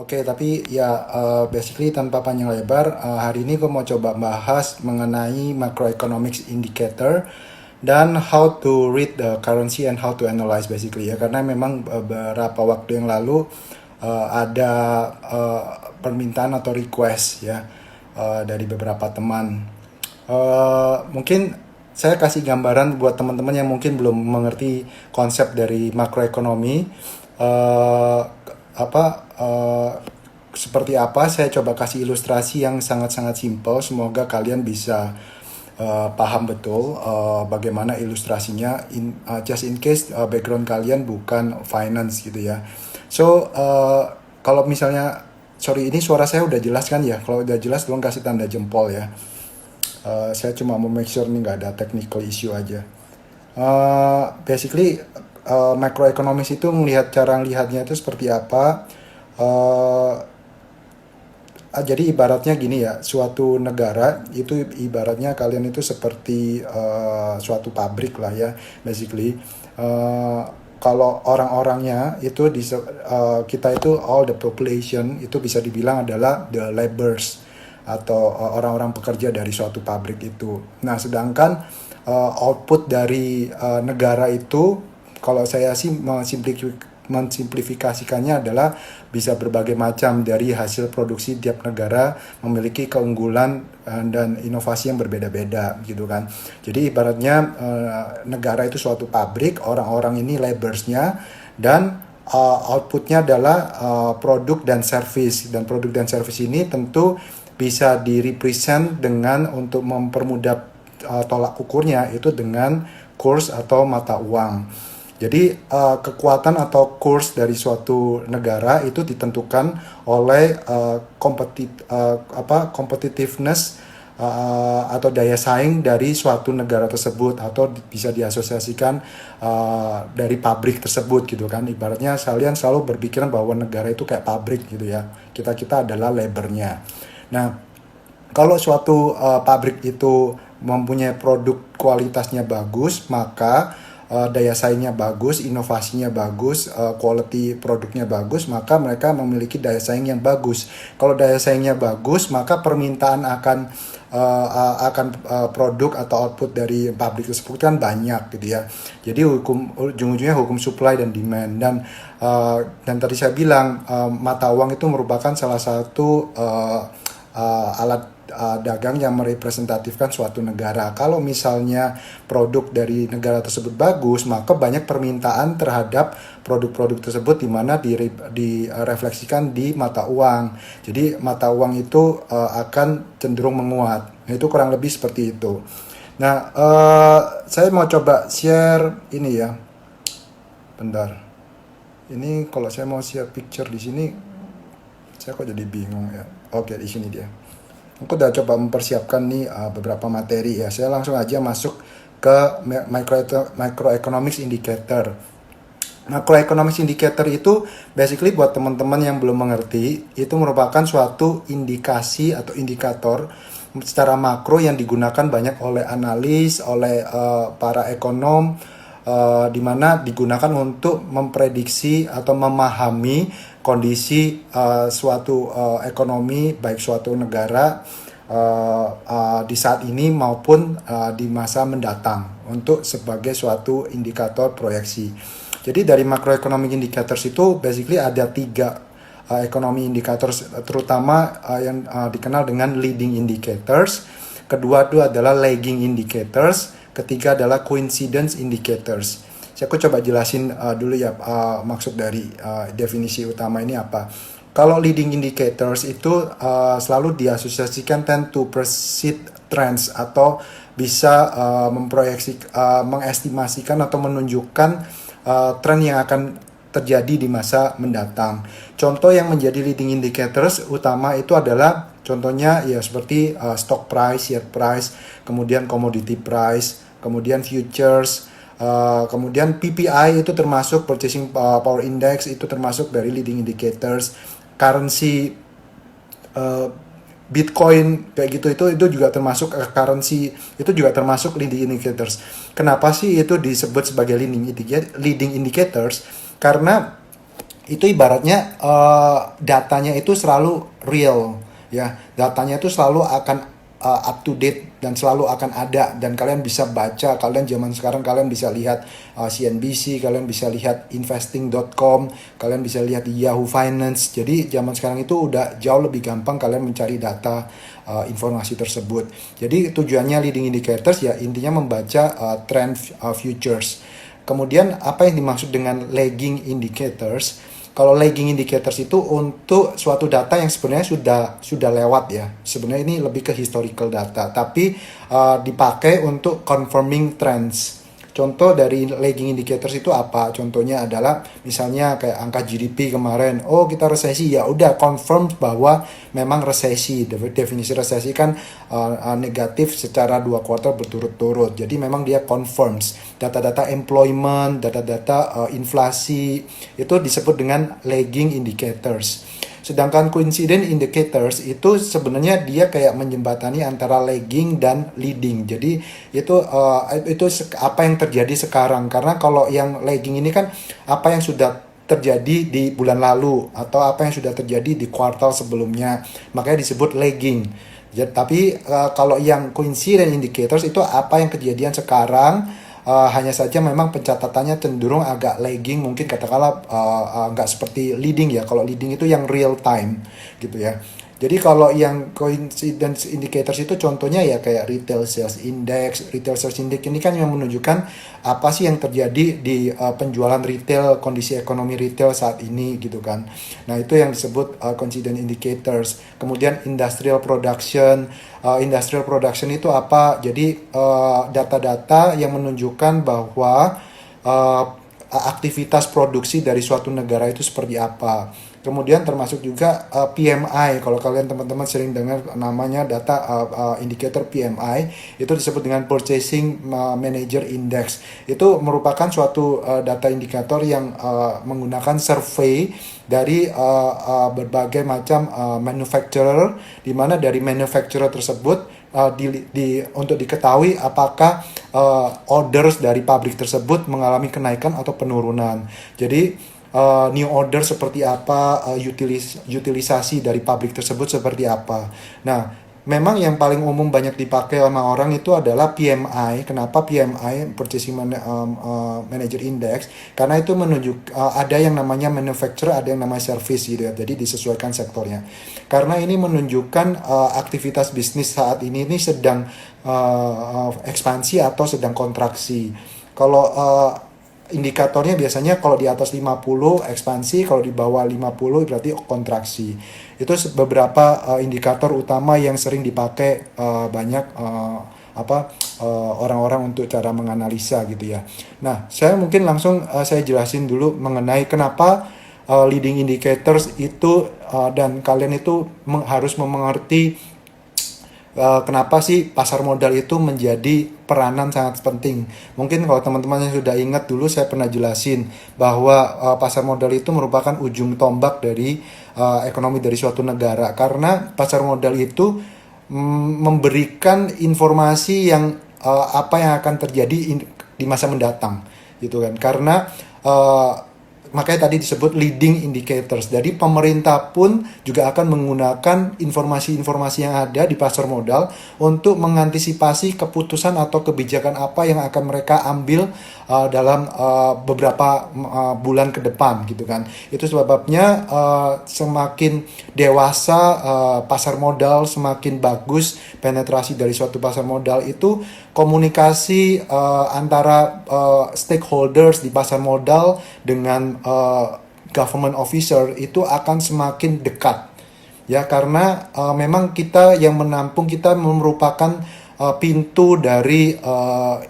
Oke, tapi ya basically tanpa panjang lebar, hari ini gue mau coba bahas mengenai macroeconomics indicator dan how to read the currency and how to analyze basically ya. Karena memang beberapa waktu yang lalu ada permintaan atau request ya dari beberapa teman. Mungkin saya kasih gambaran buat teman-teman yang mungkin belum mengerti konsep dari makroekonomi. Uh, apa seperti apa, saya coba kasih ilustrasi yang sangat-sangat simpel. Semoga kalian bisa paham betul bagaimana ilustrasinya, just in case background kalian bukan finance gitu ya. So kalau misalnya, sorry, ini suara saya udah jelas kan ya? Kalau udah jelas tolong kasih tanda jempol ya. Saya cuma mau make sure nih nggak ada technical issue aja. Basically macroeconomics itu melihat cara lihatnya itu seperti apa. Uh, jadi ibaratnya gini ya, suatu negara itu ibaratnya kalian itu seperti suatu pabrik lah ya, basically. Uh, Kalau orang-orangnya itu kita itu all the population itu bisa dibilang adalah the laborers atau orang-orang pekerja dari suatu pabrik itu. Nah, sedangkan output dari negara itu, kalau saya sih mensimplifikasikannya adalah bisa berbagai macam dari hasil produksi. Tiap negara memiliki keunggulan dan inovasi yang berbeda-beda gitu kan. Jadi ibaratnya negara itu suatu pabrik, orang-orang ini laborsnya, dan outputnya adalah produk dan service. Dan produk dan service ini tentu bisa direpresent dengan, untuk mempermudah tolak ukurnya itu, dengan kurs atau mata uang. Jadi kekuatan atau kurs dari suatu negara itu ditentukan oleh competitiveness atau daya saing dari suatu negara tersebut, atau bisa diasosiasikan dari pabrik tersebut gitu kan. Ibaratnya kalian selalu berpikiran bahwa negara itu kayak pabrik gitu ya. Kita adalah labornya. Nah, kalau suatu pabrik itu mempunyai produk kualitasnya bagus, maka daya saingnya bagus, inovasinya bagus, quality produknya bagus, maka mereka memiliki daya saing yang bagus. Kalau daya saingnya bagus, maka permintaan akan produk atau output dari pabrik tersebut kan banyak gitu ya. Jadi ujung-ujungnya hukum supply dan demand. Dan tadi saya bilang mata uang itu merupakan salah satu alat dagang yang merepresentatifkan suatu negara. Kalau misalnya produk dari negara tersebut bagus, maka banyak permintaan terhadap produk-produk tersebut, di mana direfleksikan di mata uang. Jadi mata uang itu akan cenderung menguat. Itu kurang lebih seperti itu. Nah, saya mau coba share ini ya. Bentar. Ini kalau saya mau share picture di sini, saya kok jadi bingung ya. Oke, di sini dia. Aku udah coba mempersiapkan nih beberapa materi ya. Saya langsung aja masuk ke macroeconomics indicator. Macroeconomics indicator itu basically, buat teman-teman yang belum mengerti, itu merupakan suatu indikasi atau indikator secara makro yang digunakan banyak oleh analis, oleh para ekonom, di mana digunakan untuk memprediksi atau memahami kondisi suatu ekonomi, baik suatu negara di saat ini maupun di masa mendatang, untuk sebagai suatu indikator proyeksi. Jadi dari macroeconomic indicators itu basically ada 3 ekonomi indicators, terutama yang dikenal dengan leading indicators. Kedua itu adalah lagging indicators. Ketiga adalah coincidence indicators. Aku coba jelasin dulu ya maksud dari definisi utama ini apa. Kalau leading indicators itu selalu diasosiasikan tend to predict trends, atau bisa mengestimasikan atau menunjukkan tren yang akan terjadi di masa mendatang. Contoh yang menjadi leading indicators utama itu adalah, contohnya ya seperti stock price, share price, kemudian commodity price, kemudian futures, kemudian PPI itu termasuk purchasing power index, itu termasuk dari leading indicators. Currency, Bitcoin kayak gitu, itu juga termasuk currency, itu juga termasuk leading indicators. Kenapa sih itu disebut sebagai leading indicators? Karena itu ibaratnya datanya itu selalu real, ya. Datanya itu selalu akan up to date dan selalu akan ada, dan kalian bisa baca. Kalian zaman sekarang kalian bisa lihat CNBC, kalian bisa lihat investing.com, kalian bisa lihat di Yahoo Finance. Jadi zaman sekarang itu udah jauh lebih gampang kalian mencari data informasi tersebut. Jadi tujuannya leading indicators ya intinya membaca trend futures. Kemudian apa yang dimaksud dengan lagging indicators? Kalau lagging indicators itu untuk suatu data yang sebenarnya sudah lewat ya. Sebenarnya ini lebih ke historical data, tapi dipakai untuk confirming trends. Contoh dari lagging indicators itu apa? Contohnya adalah misalnya kayak angka GDP kemarin, oh kita resesi, ya udah confirm bahwa memang resesi. Definisi resesi kan negatif secara 2 kuartal berturut-turut. Jadi memang dia confirms. Data-data employment, data-data inflasi itu disebut dengan lagging indicators. Sedangkan coincident indicators itu sebenarnya dia kayak menjembatani antara lagging dan leading. Jadi itu apa yang terjadi sekarang. Karena kalau yang lagging ini kan apa yang sudah terjadi di bulan lalu atau apa yang sudah terjadi di kuartal sebelumnya. Makanya disebut lagging. Jadi, tapi kalau yang coincident indicators itu apa yang kejadian sekarang. Hanya saja memang pencatatannya cenderung agak lagging, mungkin katakanlah nggak seperti leading ya. Kalau leading itu yang real time gitu ya. Jadi kalau yang coincidence indicators itu contohnya ya kayak retail sales index. Retail sales index ini kan yang menunjukkan apa sih yang terjadi di penjualan retail, kondisi ekonomi retail saat ini gitu kan. Nah itu yang disebut coincidence indicators. Kemudian industrial production. Industrial production itu apa? Jadi data-data yang menunjukkan bahwa aktivitas produksi dari suatu negara itu seperti apa. Kemudian termasuk juga PMI. Kalau kalian teman-teman sering dengar namanya data indikator PMI, itu disebut dengan Purchasing Manager Index. Itu merupakan suatu data indikator yang menggunakan survei dari berbagai macam manufacturer, di mana dari manufacturer tersebut untuk diketahui apakah orders dari pabrik tersebut mengalami kenaikan atau penurunan. Jadi new order seperti apa, utilisasi dari pabrik tersebut seperti apa. Nah, memang yang paling umum banyak dipakai sama orang itu adalah PMI. Kenapa PMI, Purchasing Manager Index? Karena itu menunjuk ada yang namanya manufacturer, ada yang namanya service gitu ya. Jadi disesuaikan sektornya. Karena ini menunjukkan aktivitas bisnis saat ini sedang ekspansi atau sedang kontraksi. Kalau indikatornya biasanya kalau di atas 50 ekspansi, kalau di bawah 50 berarti kontraksi. Itu beberapa indikator utama yang sering dipakai banyak orang-orang untuk cara menganalisa gitu ya. Nah, saya mungkin langsung saya jelasin dulu mengenai kenapa leading indicators itu dan kalian itu harus mengerti kenapa sih pasar modal itu menjadi peranan sangat penting. Mungkin kalau teman-teman yang sudah ingat dulu saya pernah jelasin bahwa pasar modal itu merupakan ujung tombak dari ekonomi dari suatu negara. Karena pasar modal itu memberikan informasi yang apa yang akan terjadi di masa mendatang gitu kan. Karena makanya tadi disebut leading indicators. Jadi pemerintah pun juga akan menggunakan informasi-informasi yang ada di pasar modal untuk mengantisipasi keputusan atau kebijakan apa yang akan mereka ambil dalam beberapa bulan ke depan gitu kan. Itu sebabnya semakin dewasa pasar modal, semakin bagus penetrasi dari suatu pasar modal itu komunikasi antara stakeholders di pasar modal dengan government officer itu akan semakin dekat ya, karena memang kita yang menampung, kita merupakan pintu dari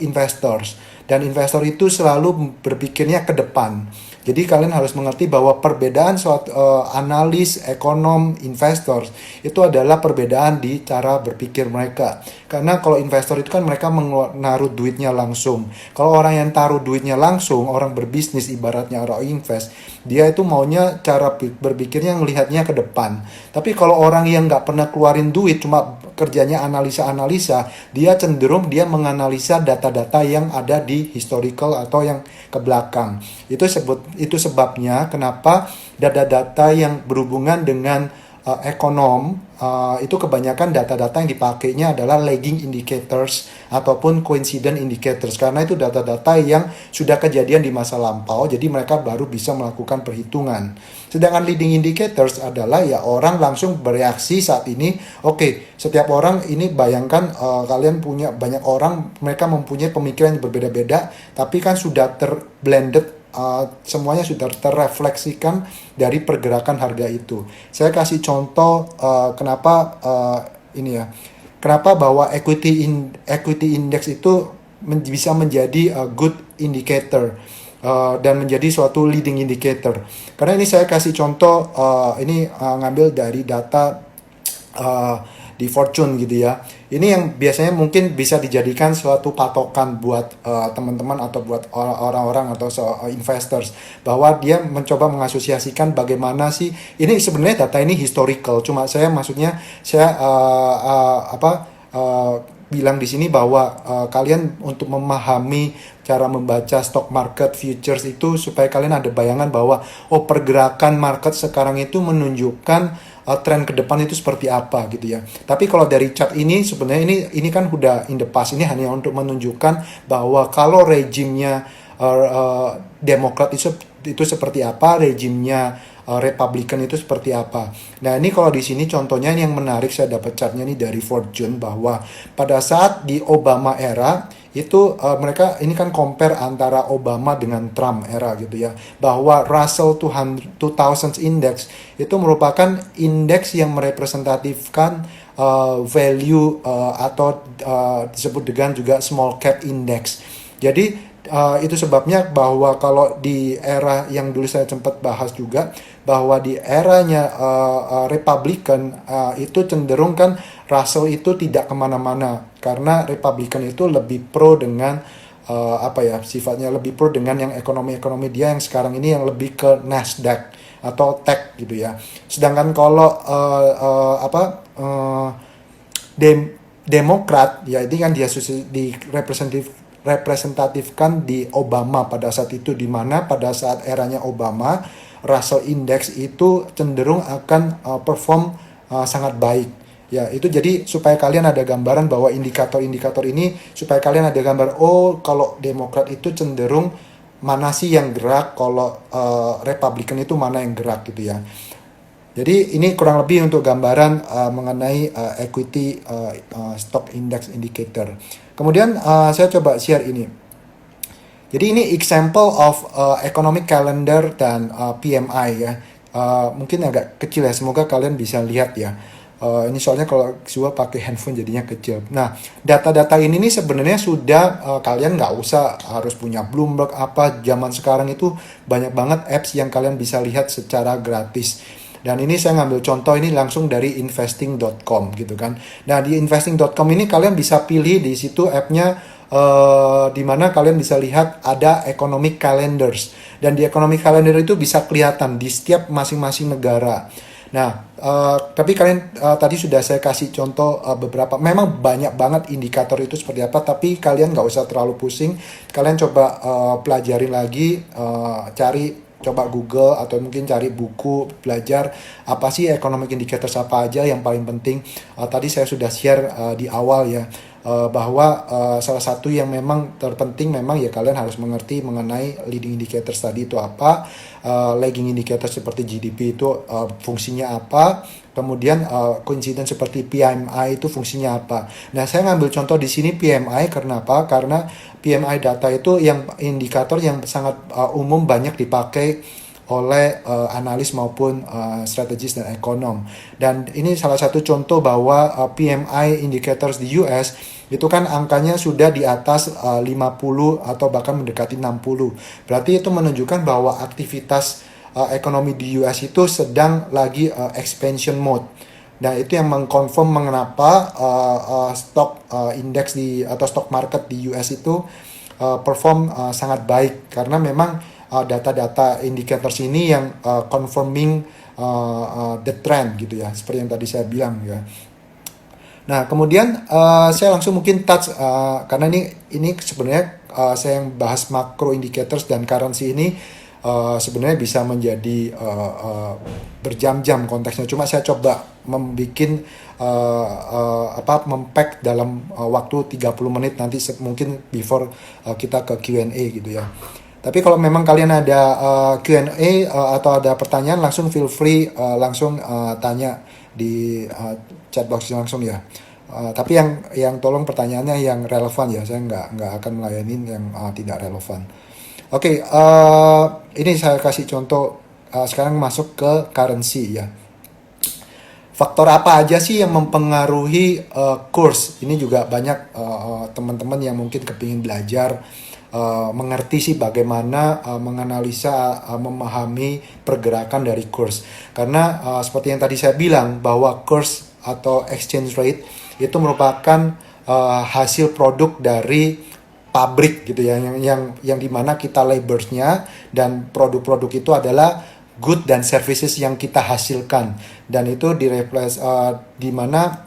investors, dan investor itu selalu berpikirnya ke depan. Jadi kalian harus mengerti bahwa perbedaan suatu analis, ekonom, investor itu adalah perbedaan di cara berpikir mereka. Karena kalau investor itu kan mereka menaruh duitnya langsung. Kalau orang yang taruh duitnya langsung, orang berbisnis ibaratnya orang invest, dia itu maunya cara berpikirnya ngelihatnya ke depan. Tapi kalau orang yang nggak pernah keluarin duit, cuma kerjanya analisa-analisa, dia cenderung dia menganalisa data-data yang ada di historical atau yang ke belakang. Itu sebabnya kenapa data-data yang berhubungan dengan ekonom itu kebanyakan data-data yang dipakainya adalah lagging indicators ataupun coincident indicators, karena itu data-data yang sudah kejadian di masa lampau, jadi mereka baru bisa melakukan perhitungan. Sedangkan leading indicators adalah ya orang langsung bereaksi saat ini. Oke, setiap orang ini bayangkan kalian punya banyak orang, mereka mempunyai pemikiran yang berbeda-beda, tapi kan sudah terblended, semuanya sudah terrefleksikan dari pergerakan harga itu. Saya kasih contoh kenapa kenapa bahwa equity index itu bisa menjadi good indicator dan menjadi suatu leading indicator. Karena ini saya kasih contoh, ngambil dari data di Fortune gitu ya. Ini yang biasanya mungkin bisa dijadikan suatu patokan buat teman-teman atau buat orang-orang atau investors, bahwa dia mencoba mengasosiasikan bagaimana sih ini sebenarnya data ini historical. Cuma saya bilang di sini bahwa kalian untuk memahami cara membaca stock market futures itu supaya kalian ada bayangan bahwa pergerakan market sekarang itu menunjukkan tren ke depan itu seperti apa gitu ya. Tapi kalau dari chart ini sebenarnya ini kan udah in the past, ini hanya untuk menunjukkan bahwa kalau rejimnya Demokrat itu seperti apa, rejimnya Republican itu seperti apa. Nah ini kalau di sini contohnya ini yang menarik, saya dapat chartnya nih dari Fortune, bahwa pada saat di Obama era itu mereka ini kan compare antara Obama dengan Trump era gitu ya, bahwa Russell 2000 Index itu merupakan indeks yang merepresentatifkan value atau disebut dengan juga small cap index. Jadi itu sebabnya bahwa kalau di era yang dulu saya sempat bahas juga, bahwa di eranya Republican itu cenderung kan Russell itu tidak kemana-mana, karena Republican itu lebih pro dengan sifatnya lebih pro dengan yang ekonomi dia yang sekarang ini yang lebih ke Nasdaq atau tech gitu ya. Sedangkan kalau Demokrat ya ini kan dia di representatifkan di Obama pada saat itu, di mana pada saat eranya Obama Russell Index itu cenderung akan perform sangat baik. Ya, itu jadi supaya kalian ada gambaran bahwa indikator-indikator ini supaya kalian ada gambar, kalau Demokrat itu cenderung mana sih yang gerak, kalau Republican itu mana yang gerak gitu ya. Jadi ini kurang lebih untuk gambaran mengenai equity stock index indicator. Kemudian saya coba share ini. Jadi ini example of economic calendar dan PMI ya. Mungkin agak kecil ya, semoga kalian bisa lihat ya. Ini soalnya kalau gua pakai handphone jadinya kecil. Nah, data-data ini nih sebenarnya sudah kalian nggak usah harus punya Bloomberg apa. Zaman sekarang itu banyak banget apps yang kalian bisa lihat secara gratis. Dan ini saya ngambil contoh ini langsung dari investing.com gitu kan. Nah, di investing.com ini kalian bisa pilih di situ app-nya di mana kalian bisa lihat ada economic calendars. Dan di economic calendar itu bisa kelihatan di setiap masing-masing negara. Nah, tapi kalian tadi sudah saya kasih contoh beberapa, memang banyak banget indikator itu seperti apa, tapi kalian nggak usah terlalu pusing. Kalian coba pelajarin lagi, coba Google atau mungkin cari buku, belajar apa sih economic indicators apa aja yang paling penting. Tadi saya sudah share di awal ya, bahwa salah satu yang memang terpenting memang ya kalian harus mengerti mengenai leading indicators tadi itu apa, lagging indicators seperti GDP itu fungsinya apa, kemudian coincidence seperti PMI itu fungsinya apa. Nah, saya ngambil contoh di sini PMI kenapa? Karena PMI data itu yang indikator yang sangat umum banyak dipakai oleh analis maupun strategis dan ekonom. Dan ini salah satu contoh bahwa PMI indicators di US itu kan angkanya sudah di atas 50 atau bahkan mendekati 60. Berarti itu menunjukkan bahwa aktivitas ekonomi di US itu sedang lagi expansion mode. Nah, itu yang mengkonfirm mengapa stock index atau stock market di US itu perform sangat baik, karena memang data-data indicators ini yang confirming the trend gitu ya, seperti yang tadi saya bilang ya. Nah, kemudian saya langsung mungkin touch karena ini sebenarnya saya yang bahas macro indicators dan currency ini sebenarnya bisa menjadi berjam-jam konteksnya. Cuma saya coba membikin mempack dalam waktu 30 menit nanti mungkin before kita ke Q&A gitu ya. Tapi kalau memang kalian ada Q&A atau ada pertanyaan, langsung feel free langsung tanya di chat box langsung ya. Tapi yang tolong pertanyaannya yang relevan ya. Saya nggak akan melayani yang tidak relevan. Oke, ini saya kasih contoh. Sekarang masuk ke currency ya. Faktor apa aja sih yang mempengaruhi kurs? Ini juga banyak teman-teman yang mungkin kepingin belajar mengerti sih bagaimana menganalisa, memahami pergerakan dari kurs. Karena seperti yang tadi saya bilang bahwa kurs atau exchange rate itu merupakan hasil produk dari pabrik gitu ya, yang dimana kita laborsnya, dan produk-produk itu adalah good dan services yang kita hasilkan, dan itu di mana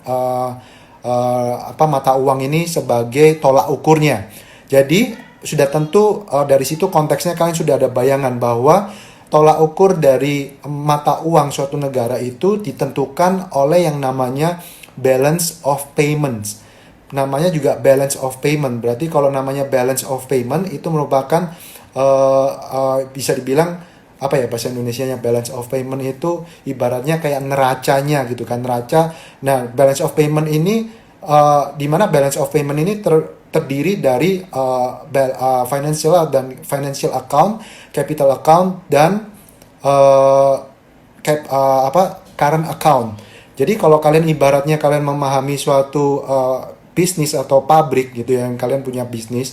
mata uang ini sebagai tolak ukurnya. Jadi sudah tentu dari situ konteksnya kalian sudah ada bayangan bahwa tolak ukur dari mata uang suatu negara itu ditentukan oleh yang namanya balance of payments. Namanya juga balance of payment. Berarti kalau namanya balance of payment itu merupakan bisa dibilang apa ya bahasa Indonesianya, balance of payment itu ibaratnya kayak neracanya gitu kan, neraca. Nah, balance of payment ini di mana balance of payment ini terdiri dari financial account, capital account, dan current account. Jadi kalau kalian ibaratnya kalian memahami suatu bisnis atau pabrik gitu ya, yang kalian punya bisnis,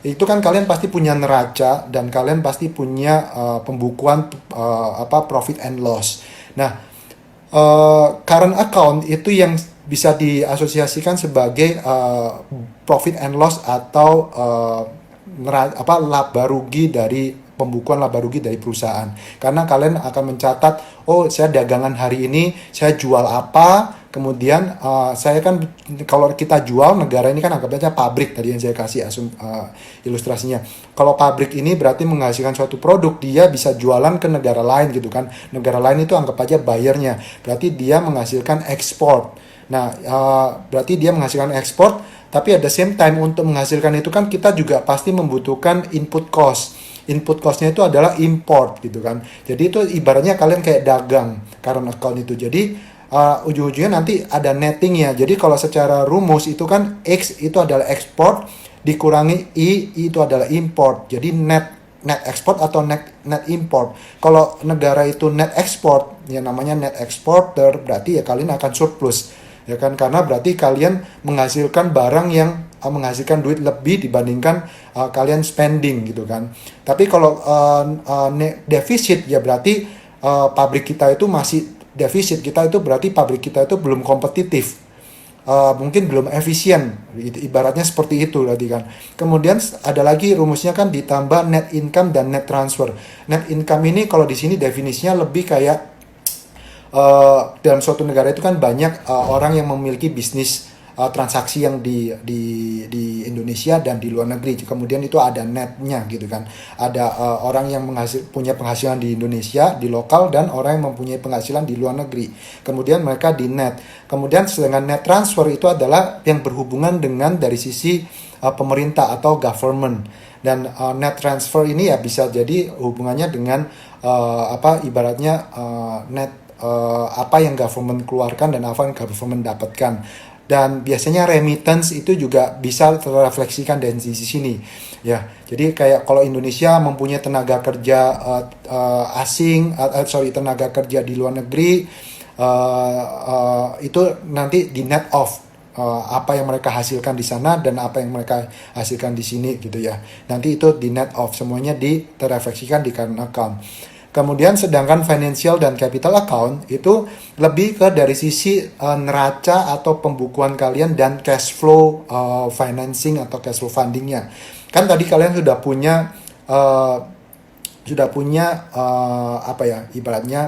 itu kan kalian pasti punya neraca dan kalian pasti punya pembukuan profit and loss. Nah, current account itu yang bisa diasosiasikan sebagai profit and loss atau laba rugi dari pembukuan laba rugi dari perusahaan. Karena kalian akan mencatat, oh saya dagangan hari ini saya jual apa, kemudian saya kan kalau kita jual, negara ini kan anggap aja pabrik tadi yang saya kasih ilustrasinya. Kalau pabrik ini berarti menghasilkan suatu produk, dia bisa jualan ke negara lain gitu kan. Negara lain itu anggap aja buyernya, berarti dia menghasilkan ekspor. Nah, berarti dia menghasilkan ekspor, tapi at the same time untuk menghasilkan itu kan kita juga pasti membutuhkan input cost. Input cost-nya itu adalah import gitu kan. Jadi itu ibaratnya kalian kayak dagang current account itu. Jadi ujung-ujungnya nanti ada nettingnya. Jadi kalau secara rumus itu kan X itu adalah ekspor dikurangi I itu adalah import. Jadi net export atau net import. Kalau negara itu net export, ya namanya net exporter, berarti ya kalian akan surplus. Ya kan, karena berarti kalian menghasilkan barang yang menghasilkan duit lebih dibandingkan kalian spending gitu kan. Tapi kalau defisit ya berarti pabrik kita itu masih defisit, kita itu berarti pabrik kita itu belum kompetitif, mungkin belum efisien, ibaratnya seperti itu tadi kan. Kemudian ada lagi rumusnya kan ditambah net income dan net transfer. Net income ini kalau di sini definisinya lebih kayak dalam suatu negara itu kan banyak orang yang memiliki bisnis transaksi yang di Indonesia dan di luar negeri. Kemudian itu ada netnya gitu kan. Ada orang yang punya penghasilan di Indonesia, di lokal, dan orang yang mempunyai penghasilan di luar negeri. Kemudian mereka di net. Kemudian sedangkan net transfer itu adalah yang berhubungan dengan dari sisi pemerintah atau government. Dan net transfer ini ya bisa jadi hubungannya dengan ibaratnya net apa yang government keluarkan dan apa yang government dapatkan. Dan biasanya remittance itu juga bisa terrefleksikan dari sisi sini ya. Jadi kayak kalau Indonesia mempunyai tenaga kerja tenaga kerja di luar negeri, itu nanti di net off apa yang mereka hasilkan di sana dan apa yang mereka hasilkan di sini gitu ya. Nanti itu di net off, semuanya terrefleksikan di current account. Kemudian sedangkan financial dan capital account itu lebih ke dari sisi neraca atau pembukuan kalian dan cash flow financing atau cash flow fundingnya. Kan tadi kalian sudah punya ibaratnya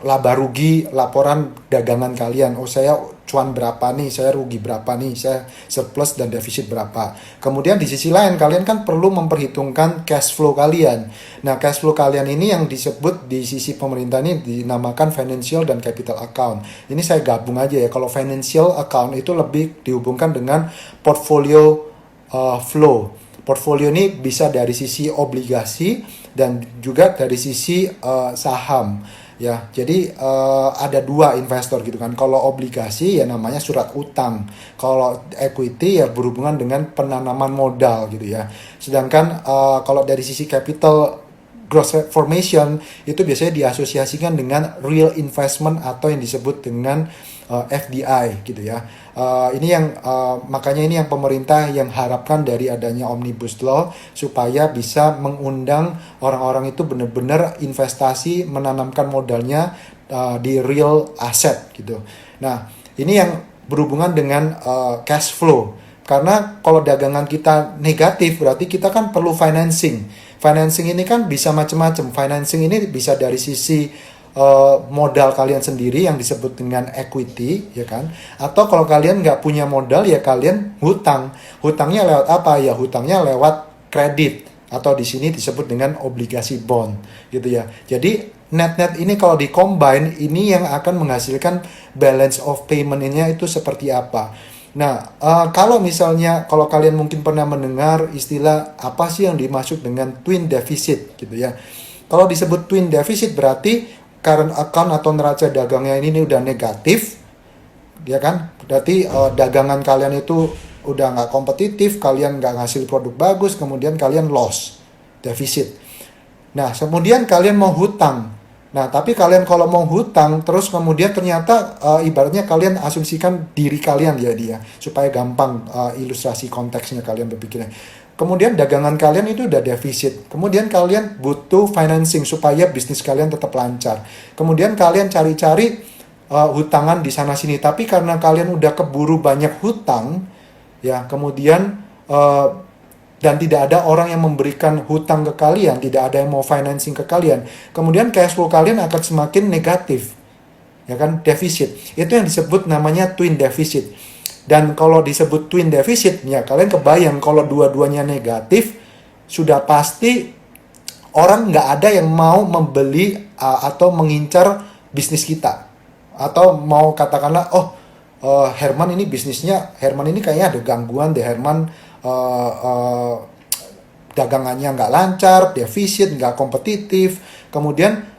laba rugi laporan dagangan kalian. Oh, saya cuan berapa nih, saya rugi berapa nih, saya surplus dan defisit berapa. Kemudian di sisi lain kalian kan perlu memperhitungkan cash flow kalian. Nah, cash flow kalian ini yang disebut di sisi pemerintah ini dinamakan financial dan capital account. Ini saya gabung aja ya. Kalau financial account itu lebih dihubungkan dengan portfolio flow. Portfolio ini bisa dari sisi obligasi dan juga dari sisi saham. Ya, jadi ada dua investor gitu kan. Kalau obligasi ya namanya surat utang. Kalau equity ya berhubungan dengan penanaman modal gitu ya. Sedangkan kalau dari sisi capital growth formation itu biasanya diasosiasikan dengan real investment atau yang disebut dengan FDI gitu ya. Ini yang makanya ini yang pemerintah yang harapkan dari adanya Omnibus Law supaya bisa mengundang orang-orang itu benar-benar investasi menanamkan modalnya di real asset gitu. Nah, ini yang berhubungan dengan cash flow. Karena kalau dagangan kita negatif berarti kita kan perlu financing. Financing ini kan bisa macam-macam. Financing ini bisa dari sisi modal kalian sendiri yang disebut dengan equity, ya kan? Atau kalau kalian nggak punya modal ya kalian hutang. Hutangnya lewat apa? Ya hutangnya lewat kredit atau di sini disebut dengan obligasi bond, gitu ya. Jadi net-net ini kalau di-combine ini yang akan menghasilkan balance of payment-nya itu seperti apa. Nah, kalau misalnya kalau kalian mungkin pernah mendengar istilah apa sih yang dimaksud dengan twin deficit gitu ya. Kalau disebut twin deficit berarti current account atau neraca dagangnya ini udah negatif, ya kan? Berarti dagangan kalian itu udah nggak kompetitif, kalian nggak ngasih produk bagus, kemudian kalian loss, defisit. Nah, kemudian kalian mau hutang. Nah, tapi kalian kalau mau hutang, terus kemudian ternyata ibaratnya kalian asumsikan diri kalian ya dia, supaya gampang ilustrasi konteksnya kalian berpikirnya. Kemudian dagangan kalian itu udah defisit. Kemudian kalian butuh financing supaya bisnis kalian tetap lancar. Kemudian kalian cari-cari hutangan di sana-sini. Tapi karena kalian udah keburu banyak hutang, ya kemudian dan tidak ada orang yang memberikan hutang ke kalian, tidak ada yang mau financing ke kalian, kemudian cash flow kalian akan semakin negatif, ya kan, defisit. Itu yang disebut namanya twin deficit. Dan kalau disebut twin deficit, ya kalian kebayang kalau dua-duanya negatif, sudah pasti orang nggak ada yang mau membeli atau mengincar bisnis kita. Atau mau katakanlah, Herman ini bisnisnya, Herman ini kayaknya ada gangguan deh, Herman dagangannya nggak lancar, defisit, nggak kompetitif. Kemudian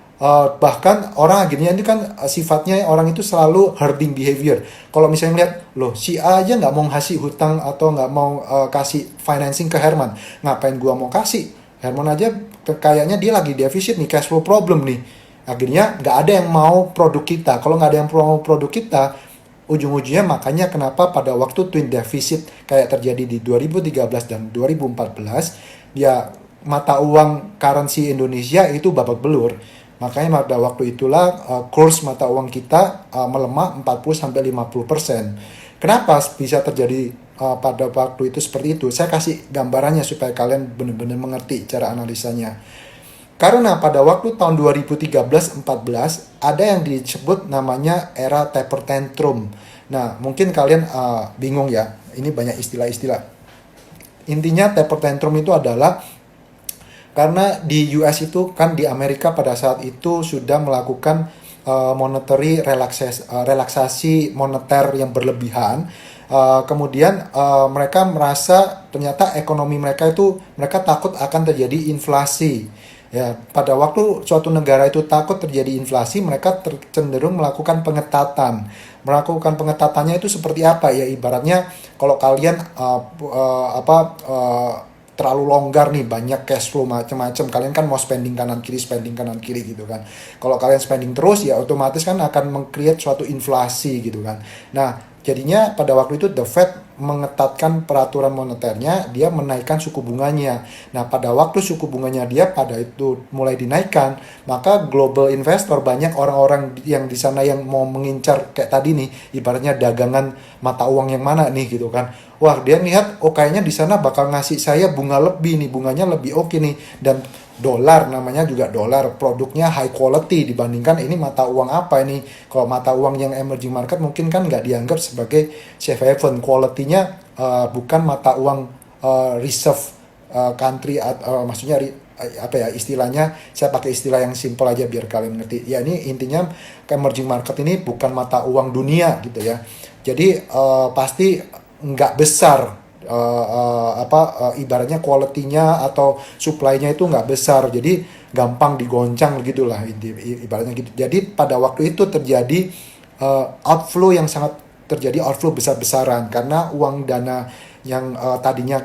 bahkan orang akhirnya ini kan sifatnya orang itu selalu herding behavior. Kalau misalnya melihat, loh si A aja nggak mau kasih hutang atau nggak mau kasih financing ke Herman, ngapain gua mau kasih? Herman aja kayaknya dia lagi defisit nih, cash flow problem nih. Akhirnya nggak ada yang mau produk kita. Kalau nggak ada yang mau produk kita, ujung-ujungnya makanya kenapa pada waktu twin deficit kayak terjadi di 2013 dan 2014, ya mata uang currency Indonesia itu babak belur. Makanya pada waktu itulah kurs mata uang kita melemah 40-50%. Kenapa bisa terjadi pada waktu itu seperti itu? Saya kasih gambarannya supaya kalian benar-benar mengerti cara analisanya. Karena pada waktu tahun 2013-14 ada yang disebut namanya era taper tantrum. Nah, mungkin kalian bingung ya, ini banyak istilah-istilah. Intinya taper tantrum itu adalah karena di US itu kan di Amerika pada saat itu sudah melakukan monetary relaksasi moneter yang berlebihan. Kemudian mereka merasa ternyata ekonomi mereka itu mereka takut akan terjadi inflasi. Ya, pada waktu suatu negara itu takut terjadi inflasi, mereka cenderung melakukan pengetatan. Melakukan pengetatannya itu seperti apa ya? Ibaratnya kalau kalian terlalu longgar nih, banyak cash flow macam-macam, kalian kan mau spending kanan kiri gitu kan. Kalau kalian spending terus ya otomatis kan akan meng-create suatu inflasi gitu kan. Nah, jadinya pada waktu itu The Fed mengetatkan peraturan moneternya, dia menaikkan suku bunganya. Nah, pada waktu suku bunganya dia pada itu mulai dinaikkan, maka global investor, banyak orang-orang yang di sana yang mau mengincar kayak tadi nih, ibaratnya dagangan mata uang yang mana nih gitu kan. Wah, dia lihat, oh kayaknya di sana bakal ngasih saya bunga lebih nih, bunganya lebih oke nih, dan dolar, namanya juga dolar, produknya high quality dibandingkan ini mata uang apa ini. Kalau mata uang yang emerging market mungkin kan nggak dianggap sebagai safe haven, quality-nya bukan mata uang reserve country, maksudnya apa ya istilahnya, saya pakai istilah yang simple aja biar kalian ngerti ya. Ini intinya emerging market ini bukan mata uang dunia gitu ya. Jadi pasti nggak besar, ibaratnya quality-nya atau supply-nya itu nggak besar, jadi gampang digoncang gitulah ibaratnya gitu. Jadi pada waktu itu terjadi outflow yang sangat terjadi, outflow besar-besaran karena uang dana yang tadinya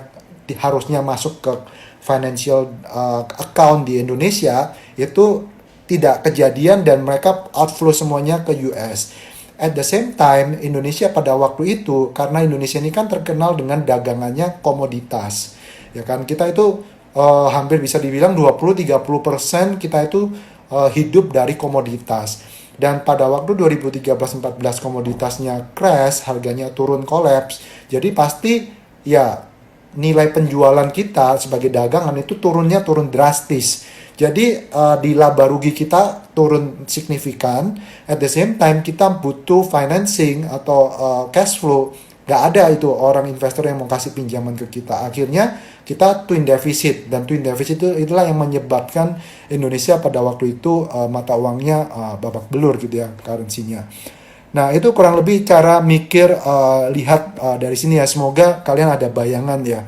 harusnya masuk ke financial account di Indonesia itu tidak kejadian dan mereka outflow semuanya ke US. At the same time, Indonesia pada waktu itu, karena Indonesia ini kan terkenal dengan dagangannya komoditas, ya kan, kita itu hampir bisa dibilang 20-30% kita itu hidup dari komoditas. Dan pada waktu 2013-14 komoditasnya crash, harganya turun kolaps, jadi pasti ya nilai penjualan kita sebagai dagangan itu turun drastis. Jadi di laba rugi kita turun signifikan. At the same time kita butuh financing atau cash flow. Gak ada itu orang investor yang mau kasih pinjaman ke kita. Akhirnya kita twin deficit. Dan twin deficit itulah yang menyebabkan Indonesia pada waktu itu mata uangnya babak belur gitu ya, currency-nya. Nah itu kurang lebih cara mikir, lihat dari sini ya. Semoga kalian ada bayangan ya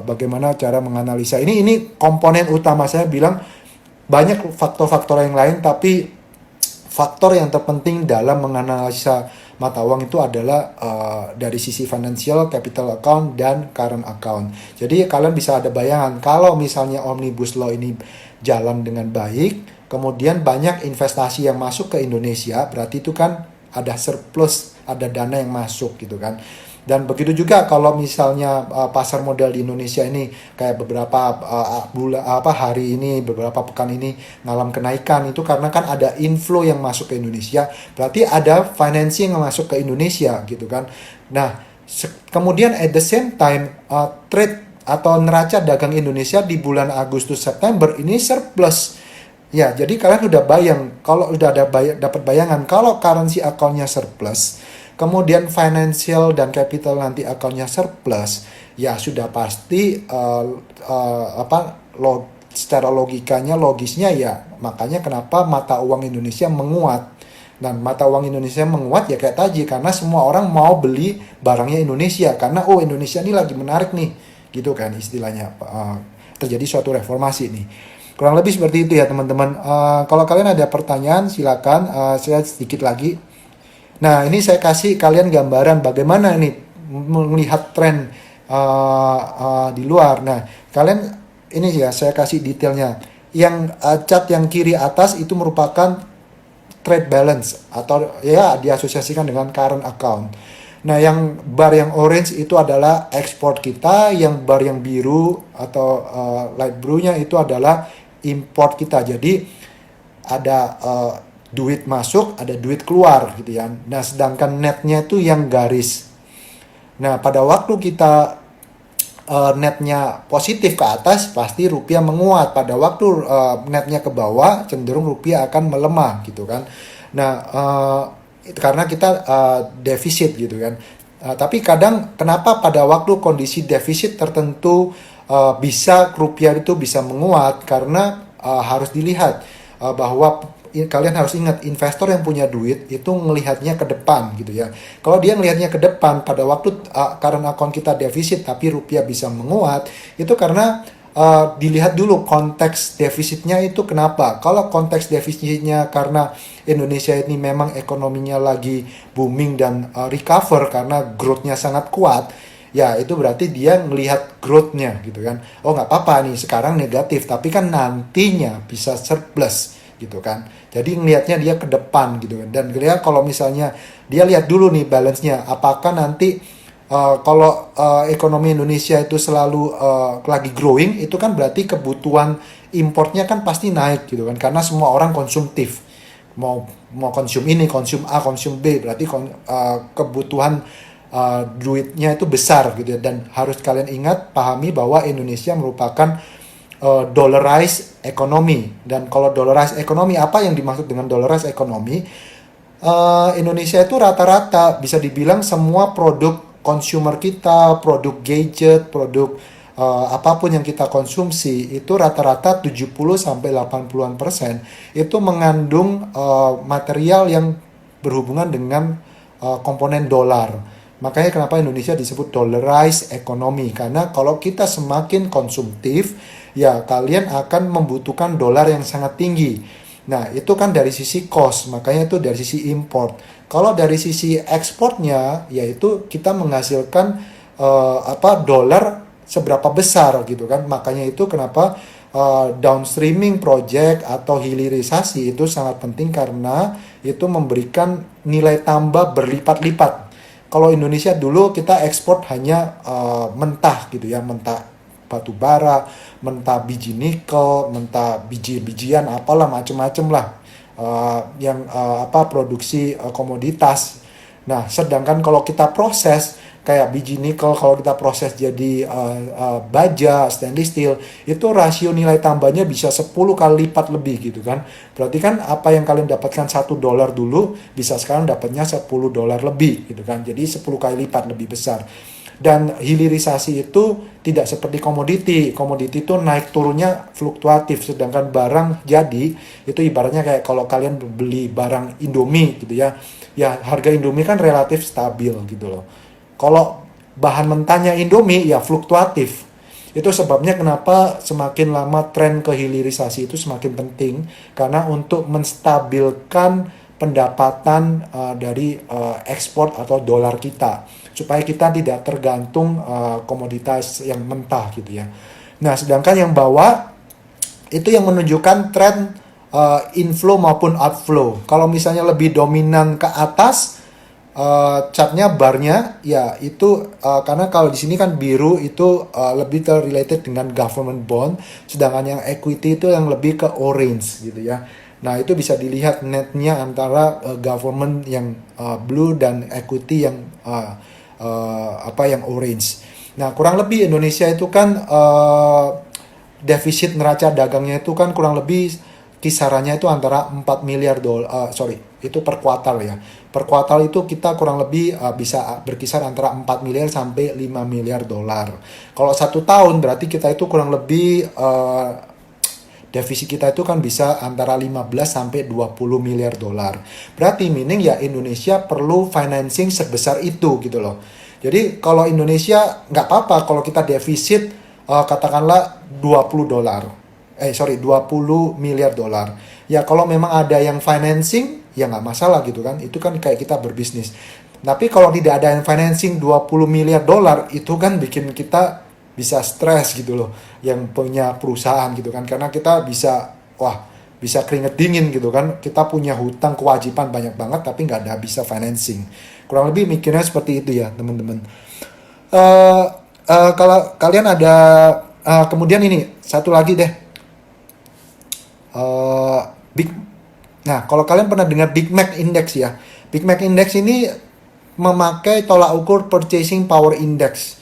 bagaimana cara menganalisa. Ini komponen utama, saya bilang banyak faktor-faktor yang lain, tapi faktor yang terpenting dalam menganalisa mata uang itu adalah dari sisi financial, capital account, dan current account. Jadi kalian bisa ada bayangan kalau misalnya Omnibus Law ini jalan dengan baik, kemudian banyak investasi yang masuk ke Indonesia, berarti itu kan ada surplus, ada dana yang masuk gitu kan. Dan begitu juga kalau misalnya pasar modal di Indonesia ini kayak beberapa hari ini, beberapa pekan ini ngalam kenaikan, itu karena kan ada inflow yang masuk ke Indonesia, berarti ada financing yang masuk ke Indonesia gitu kan. Nah, kemudian at the same time trade atau neraca dagang Indonesia di bulan Agustus September ini surplus. Ya, jadi kalian udah kalau udah ada dapat bayangan kalau currency account-nya surplus, kemudian financial dan capital nanti account-nya surplus, ya sudah pasti secara logikanya, logisnya ya, makanya kenapa mata uang Indonesia menguat. Dan mata uang Indonesia menguat ya kayak tadi, karena semua orang mau beli barangnya Indonesia, karena Indonesia ini lagi menarik nih, gitu kan istilahnya. Terjadi suatu reformasi nih. Kurang lebih seperti itu ya teman-teman. Kalau kalian ada pertanyaan silakan, saya sedikit lagi. Nah ini saya kasih kalian gambaran bagaimana nih melihat tren di luar. Nah kalian ini ya saya kasih detailnya. Yang cat yang kiri atas itu merupakan trade balance atau ya diasosiasikan dengan current account. Nah yang bar yang orange itu adalah ekspor kita, yang bar yang biru atau light blue-nya itu adalah import kita. Jadi ada duit masuk, ada duit keluar gitu ya. Nah sedangkan netnya itu yang garis. Nah pada waktu kita netnya positif ke atas, pasti rupiah menguat. Pada waktu netnya ke bawah, cenderung rupiah akan melemah gitu kan. Nah karena kita defisit gitu kan. Tapi kadang kenapa pada waktu kondisi defisit tertentu bisa rupiah itu bisa menguat, karena harus dilihat bahwa kalian harus ingat, investor yang punya duit itu ngelihatnya ke depan gitu ya. Kalau dia ngelihatnya ke depan pada waktu current account kita defisit tapi rupiah bisa menguat, itu karena dilihat dulu konteks defisitnya itu kenapa. Kalau konteks defisitnya karena Indonesia ini memang ekonominya lagi booming dan recover karena growth-nya sangat kuat, ya itu berarti dia ngelihat growth-nya gitu kan. Nggak apa-apa nih sekarang negatif, tapi kan nantinya bisa surplus gitu kan. Jadi ngelihatnya dia ke depan gitu kan. Dan dia kalau misalnya dia lihat dulu nih balance-nya, apakah nanti kalau ekonomi Indonesia itu selalu lagi growing, itu kan berarti kebutuhan importnya kan pasti naik gitu kan, karena semua orang konsumtif, mau konsum ini, konsum A, konsum B, berarti kebutuhan duitnya itu besar gitu ya. Dan harus kalian ingat, pahami bahwa Indonesia merupakan dollarized economy. Dan kalau dollarized economy, apa yang dimaksud dengan dollarized economy? Indonesia itu rata-rata bisa dibilang semua produk consumer kita, produk gadget, produk apapun yang kita konsumsi itu rata-rata 70-80% itu mengandung material yang berhubungan dengan komponen dolar. Makanya kenapa Indonesia disebut dollarized economy, karena kalau kita semakin konsumtif, ya kalian akan membutuhkan dolar yang sangat tinggi. Nah, itu kan dari sisi cost, makanya itu dari sisi import. Kalau dari sisi ekspornya, yaitu kita menghasilkan dolar seberapa besar gitu kan. Makanya itu kenapa downstreaming project atau hilirisasi itu sangat penting, karena itu memberikan nilai tambah berlipat-lipat. Kalau Indonesia dulu kita ekspor hanya mentah gitu ya, mentah batu bara, mentah biji nikel, mentah biji-bijian apalah macem-macem lah produksi komoditas. Nah, sedangkan kalau kita proses kayak biji nikel, kalau kita proses jadi baja, stainless steel, itu rasio nilai tambahnya bisa 10 kali lipat lebih gitu kan. Berarti kan apa yang kalian dapatkan $1 dulu, bisa sekarang dapatnya $10 lebih gitu kan. Jadi 10 kali lipat lebih besar. Dan hilirisasi itu tidak seperti komoditi. Komoditi itu naik turunnya fluktuatif, sedangkan barang jadi itu ibaratnya kayak kalau kalian beli barang Indomie gitu ya. Ya harga Indomie kan relatif stabil gitu loh. Kalau bahan mentahnya Indomie ya fluktuatif. Itu sebabnya kenapa semakin lama tren ke hilirisasi itu semakin penting, karena untuk menstabilkan pendapatan dari ekspor atau dolar kita, supaya kita tidak tergantung komoditas yang mentah gitu ya. Nah, sedangkan yang bawah itu yang menunjukkan tren inflow maupun outflow. Kalau misalnya lebih dominan ke atas, chartnya barnya ya itu karena kalau di sini kan biru itu lebih terrelated dengan government bond, sedangkan yang equity itu yang lebih ke orange gitu ya. Nah, itu bisa dilihat netnya antara government yang blue dan equity yang yang orange. Nah, kurang lebih Indonesia itu kan defisit neraca dagangnya itu kan kurang lebih kisarannya itu antara 4 miliar dolar, itu per kuartal ya. Per kuartal itu kita kurang lebih bisa berkisar antara 4 miliar sampai 5 miliar dolar. Kalau 1 tahun berarti kita itu kurang lebih defisit kita itu kan bisa antara 15 sampai 20 miliar dolar. Berarti meaning ya Indonesia perlu financing sebesar itu gitu loh. Jadi kalau Indonesia nggak apa-apa kalau kita defisit katakanlah 20 miliar dolar. Ya kalau memang ada yang financing ya nggak masalah gitu kan. Itu kan kayak kita berbisnis. Tapi kalau tidak ada yang financing 20 miliar dolar, itu kan bikin kita bisa stres gitu loh, yang punya perusahaan gitu kan. Karena kita bisa keringet dingin gitu kan. Kita punya hutang kewajiban banyak banget tapi nggak ada bisa financing. Kurang lebih mikirnya seperti itu ya teman-teman. Kalau kalian ada kemudian ini satu lagi deh. Nah, kalau kalian pernah dengar Big Mac Index ya. Big Mac Index ini memakai tolak ukur Purchasing Power Index.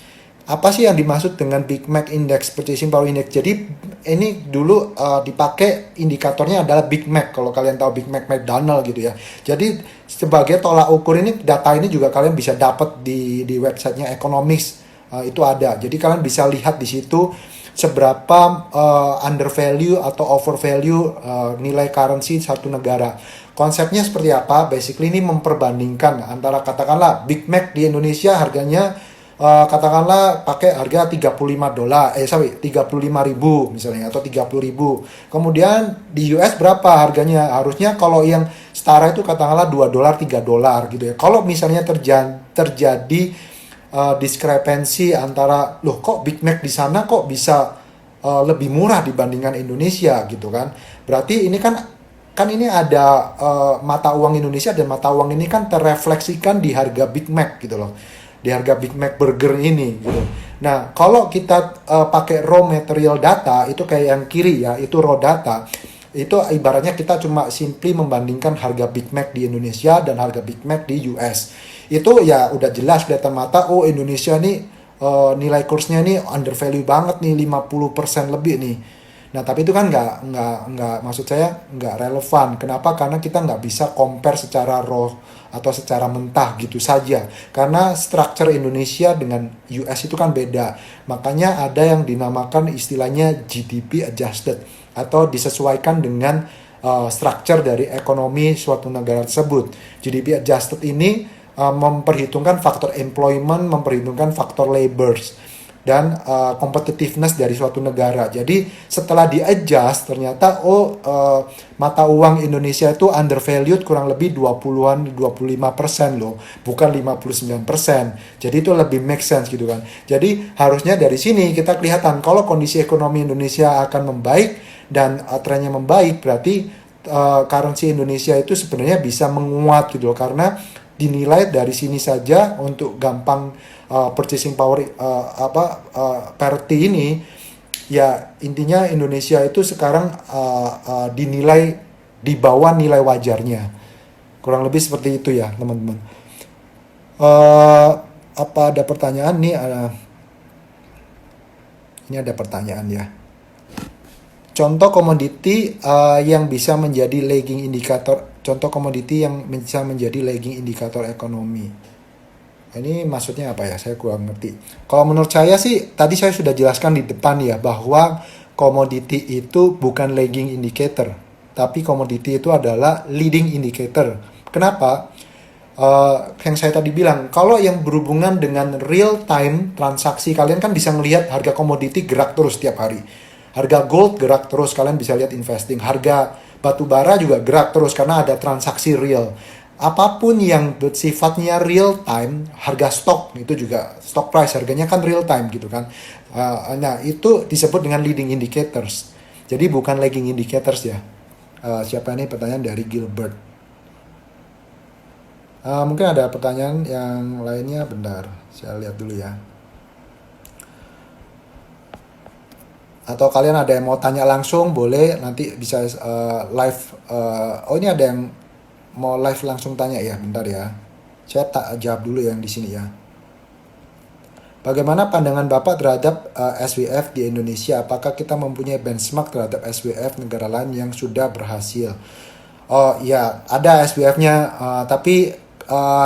Apa sih yang dimaksud dengan Big Mac Index, Purchasing Power Index? Jadi ini dulu dipakai indikatornya adalah Big Mac. Kalau kalian tahu Big Mac McDonald gitu ya. Jadi sebagai tolak ukur ini, data ini juga kalian bisa dapat di websitenya Economics. Itu ada. Jadi kalian bisa lihat di situ seberapa undervalue atau overvalue nilai currency satu negara. Konsepnya seperti apa? Basically ini memperbandingkan antara katakanlah Big Mac di Indonesia harganya katakanlah pakai harga 35 ribu misalnya atau 30.000. Kemudian di US berapa harganya? Harusnya kalau yang setara itu katakanlah $2, $3 gitu ya. Kalau misalnya terjadi diskrepensi antara loh kok Big Mac di sana kok bisa lebih murah dibandingkan Indonesia gitu kan. Berarti ini kan ini ada mata uang Indonesia dan mata uang ini kan terrefleksikan di harga Big Mac gitu loh. Di harga Big Mac burger ini gitu. Nah, kalau kita pakai raw material data itu kayak yang kiri ya, itu raw data. Itu ibaratnya kita cuma simply membandingkan harga Big Mac di Indonesia dan harga Big Mac di US. Itu ya udah jelas kelihatan mata, oh Indonesia nih nilai kursnya nih undervalue banget nih, 50% lebih nih. Nah, tapi itu kan nggak maksud saya nggak relevan. Kenapa? Karena kita nggak bisa compare secara raw atau secara mentah gitu saja. Karena structure Indonesia dengan US itu kan beda. Makanya ada yang dinamakan istilahnya GDP adjusted atau disesuaikan dengan structure dari ekonomi suatu negara tersebut. GDP adjusted ini memperhitungkan faktor employment, memperhitungkan faktor labors dan competitiveness dari suatu negara. Jadi setelah di-adjust ternyata mata uang Indonesia itu undervalued kurang lebih 20-an 25% loh, bukan 59%. Jadi itu lebih make sense gitu kan. Jadi harusnya dari sini kita kelihatan kalau kondisi ekonomi Indonesia akan membaik dan trennya membaik, berarti currency Indonesia itu sebenarnya bisa menguat gitu loh, karena dinilai dari sini saja untuk gampang purchasing power parity ini, ya intinya Indonesia itu sekarang dinilai di bawah nilai wajarnya, kurang lebih seperti itu ya teman-teman. Apa ada pertanyaan nih? Ini ada pertanyaan ya. Contoh komoditi yang bisa menjadi lagging indikator. Contoh komoditi yang bisa menjadi lagging indikator ekonomi. Ini maksudnya apa ya? Saya kurang ngerti. Kalau menurut saya sih, tadi saya sudah jelaskan di depan ya, bahwa komoditi itu bukan lagging indicator, tapi komoditi itu adalah leading indicator. Kenapa? Yang saya tadi bilang, kalau yang berhubungan dengan real time transaksi, kalian kan bisa melihat harga komoditi gerak terus tiap hari. Harga gold gerak terus, kalian bisa lihat investing. Harga batu bara juga gerak terus karena ada transaksi real. Apapun yang sifatnya real time, harga stok itu juga stock price harganya kan real time gitu kan. Nah itu disebut dengan leading indicators. Jadi bukan lagging indicators ya. Siapa ini pertanyaan dari Gilbert? Mungkin ada pertanyaan yang lainnya, bentar saya lihat dulu ya. Atau kalian ada yang mau tanya langsung, boleh nanti bisa live. Ini ada yang mau live langsung tanya ya, bentar ya. Saya jawab dulu yang di sini ya. Bagaimana pandangan Bapak terhadap SWF di Indonesia? Apakah kita mempunyai benchmark terhadap SWF negara lain yang sudah berhasil? Oh ya, ada SWF-nya, tapi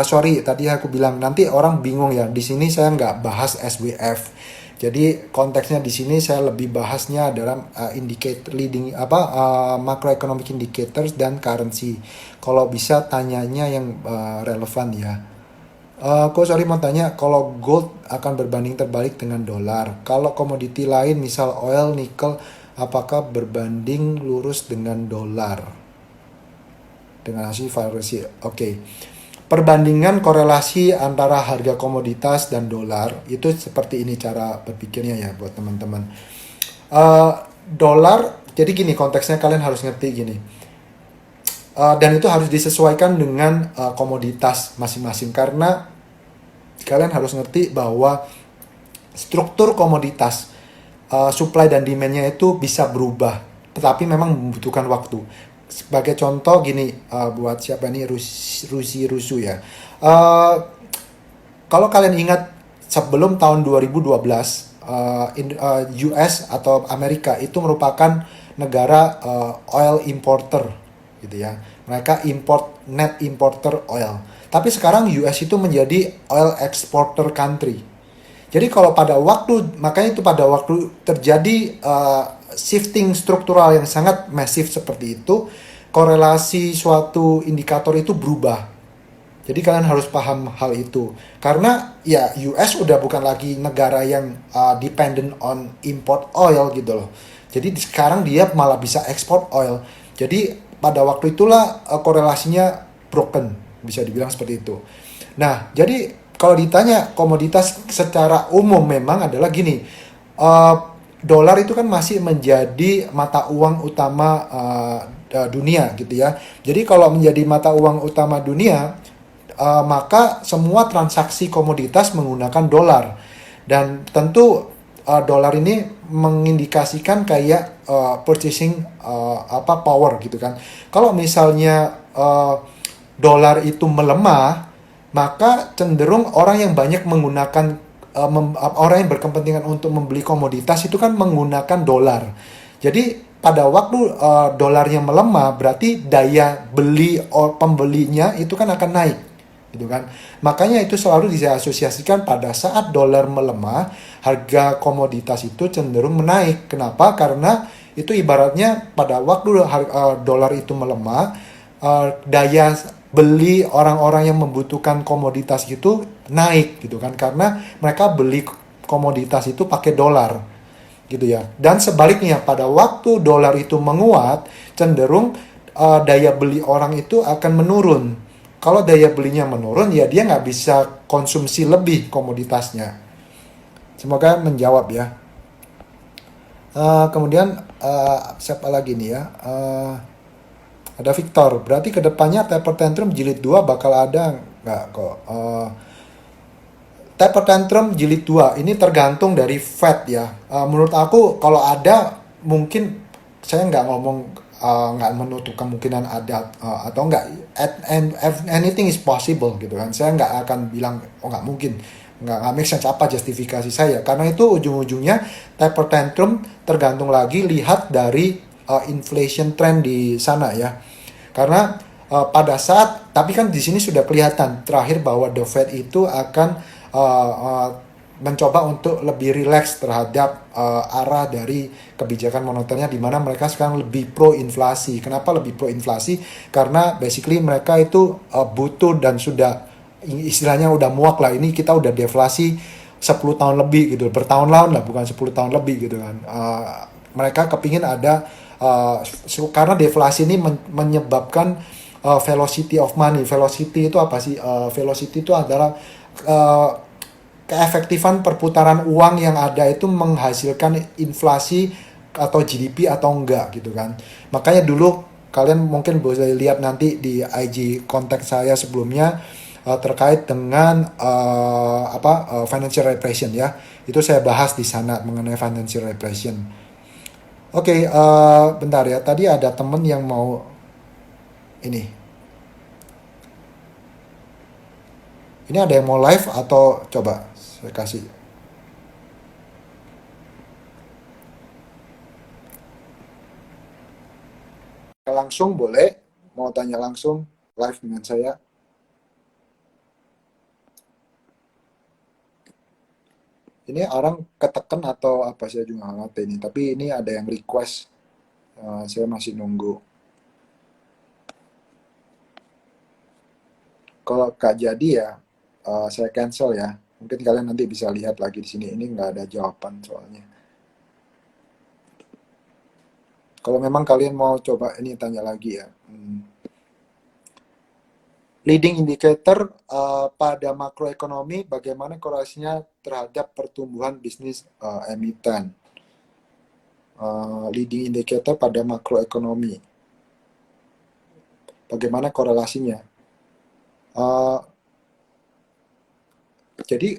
sorry tadi aku bilang nanti orang bingung ya. Di sini saya nggak bahas SWF. Jadi konteksnya di sini saya lebih bahasnya adalah indicator leading macroeconomic indicators dan currency. Kalau bisa tanyanya yang relevan ya. Aku sorry mau tanya, kalau gold akan berbanding terbalik dengan dolar. Kalau komoditi lain misal oil, nikel, apakah berbanding lurus dengan dolar? Dengan hasil variasi. Oke. Perbandingan korelasi antara harga komoditas dan dolar itu seperti ini cara berpikirnya ya buat teman-teman. Dolar, jadi gini konteksnya kalian harus ngerti gini. Dan itu harus disesuaikan dengan komoditas masing-masing, karena kalian harus ngerti bahwa struktur komoditas supply dan demand-nya itu bisa berubah, tetapi memang membutuhkan waktu. Sebagai contoh gini, buat siapa nih Rusu ya. Kalau kalian ingat sebelum tahun 2012, US atau Amerika itu merupakan negara oil importer gitu ya. Mereka net importer oil. Tapi sekarang US itu menjadi oil exporter country. Jadi kalau makanya itu pada waktu terjadi shifting struktural yang sangat masif seperti itu, korelasi suatu indikator itu berubah. Jadi kalian harus paham hal itu. Karena ya US udah bukan lagi negara yang dependent on import oil gitu loh. Jadi sekarang dia malah bisa ekspor oil. Jadi pada waktu itulah korelasinya broken, bisa dibilang seperti itu. Nah, jadi kalau ditanya komoditas secara umum memang adalah gini. Dolar itu kan masih menjadi mata uang utama dunia gitu ya. Jadi kalau menjadi mata uang utama dunia, maka semua transaksi komoditas menggunakan dolar. Dan tentu dolar ini mengindikasikan kayak purchasing power gitu kan. Kalau misalnya dolar itu melemah, maka cenderung orang yang banyak menggunakan orang yang berkepentingan untuk membeli komoditas itu kan menggunakan dolar. Jadi pada waktu dolarnya melemah, berarti daya beli pembelinya itu kan akan naik, gitu kan. Makanya itu selalu diasosiasikan pada saat dolar melemah, harga komoditas itu cenderung menaik. Kenapa? Karena itu ibaratnya pada waktu dolar itu melemah, daya beli orang-orang yang membutuhkan komoditas itu naik, gitu kan. Karena mereka beli komoditas itu pakai dolar, gitu ya. Dan sebaliknya pada waktu dolar itu menguat, cenderung daya beli orang itu akan menurun. Kalau daya belinya menurun, ya dia nggak bisa konsumsi lebih komoditasnya. Semoga menjawab ya. Kemudian siapa lagi nih ya? Ada Victor. Berarti kedepannya taper tantrum jilid 2 bakal ada nggak kok? Taper tantrum jilid 2 ini tergantung dari Fed ya. Menurut aku kalau ada, mungkin saya nggak ngomong, nggak menutup kemungkinan ada atau enggak. Anything is possible gitu kan. Saya nggak akan bilang oh nggak mungkin. Nggak make sense apa justifikasi saya. Karena itu ujung-ujungnya taper tantrum tergantung lagi lihat dari inflation trend di sana ya. Karena pada saat, tapi kan di sini sudah kelihatan terakhir bahwa The Fed itu akan mencoba untuk lebih rileks terhadap arah dari kebijakan moneternya, di mana mereka sekarang lebih pro inflasi. Kenapa lebih pro inflasi? Karena basically mereka itu butuh dan sudah istilahnya udah muak lah, ini kita udah deflasi 10 tahun lebih gitu, bertahun-tahun lah, bukan 10 tahun lebih gitu kan. Mereka kepingin ada karena deflasi ini menyebabkan velocity of money. Velocity itu apa sih? Velocity itu adalah keefektifan perputaran uang yang ada itu menghasilkan inflasi atau GDP atau enggak gitu kan. Makanya dulu kalian mungkin boleh lihat nanti di IG kontak saya sebelumnya terkait dengan financial repression ya. Itu saya bahas di sana mengenai financial repression. Oke, bentar ya. Tadi ada temen yang mau ini. Ini ada yang mau live atau coba saya kasih. Langsung boleh, mau tanya langsung live dengan saya. Ini orang ketekan atau apa, saya juga nggak ngerti ini. Tapi ini ada yang request, saya masih nunggu. Kalau nggak jadi ya, saya cancel ya. Mungkin kalian nanti bisa lihat lagi di sini. Ini nggak ada jawaban soalnya. Kalau memang kalian mau coba ini tanya lagi ya. Leading indicator pada makroekonomi, bagaimana korelasinya terhadap pertumbuhan bisnis emiten. Leading indicator pada makroekonomi, bagaimana korelasinya? Jadi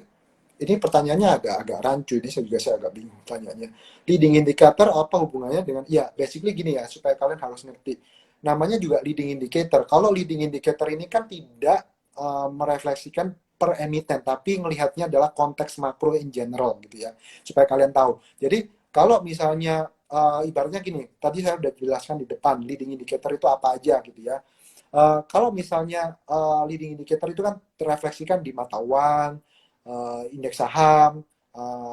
ini pertanyaannya agak rancu, ini saya agak bingung tanyanya. Leading indicator apa hubungannya dengan, ya basically gini ya, supaya kalian harus ngerti. Namanya juga leading indicator. Kalau leading indicator ini kan tidak merefleksikan per emiten, tapi melihatnya adalah konteks makro in general gitu ya, supaya kalian tahu. Jadi kalau misalnya ibaratnya gini, tadi saya udah jelaskan di depan, leading indicator itu apa aja gitu ya. Kalau misalnya leading indicator itu kan terefleksikan di mata uang, indeks saham,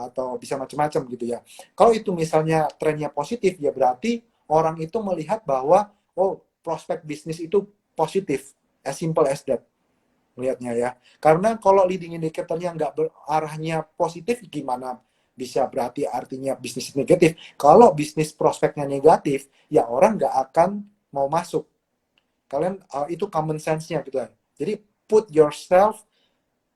atau bisa macam-macam gitu ya. Kalau itu misalnya trennya positif, ya berarti orang itu melihat bahwa oh prospek bisnis itu positif, as simple as that melihatnya ya. Karena kalau leading indicatornya nggak arahnya positif, gimana bisa berarti artinya bisnis negatif? Kalau bisnis prospeknya negatif, ya orang nggak akan mau masuk. Kalian itu common sense-nya gitu kan. Jadi put yourself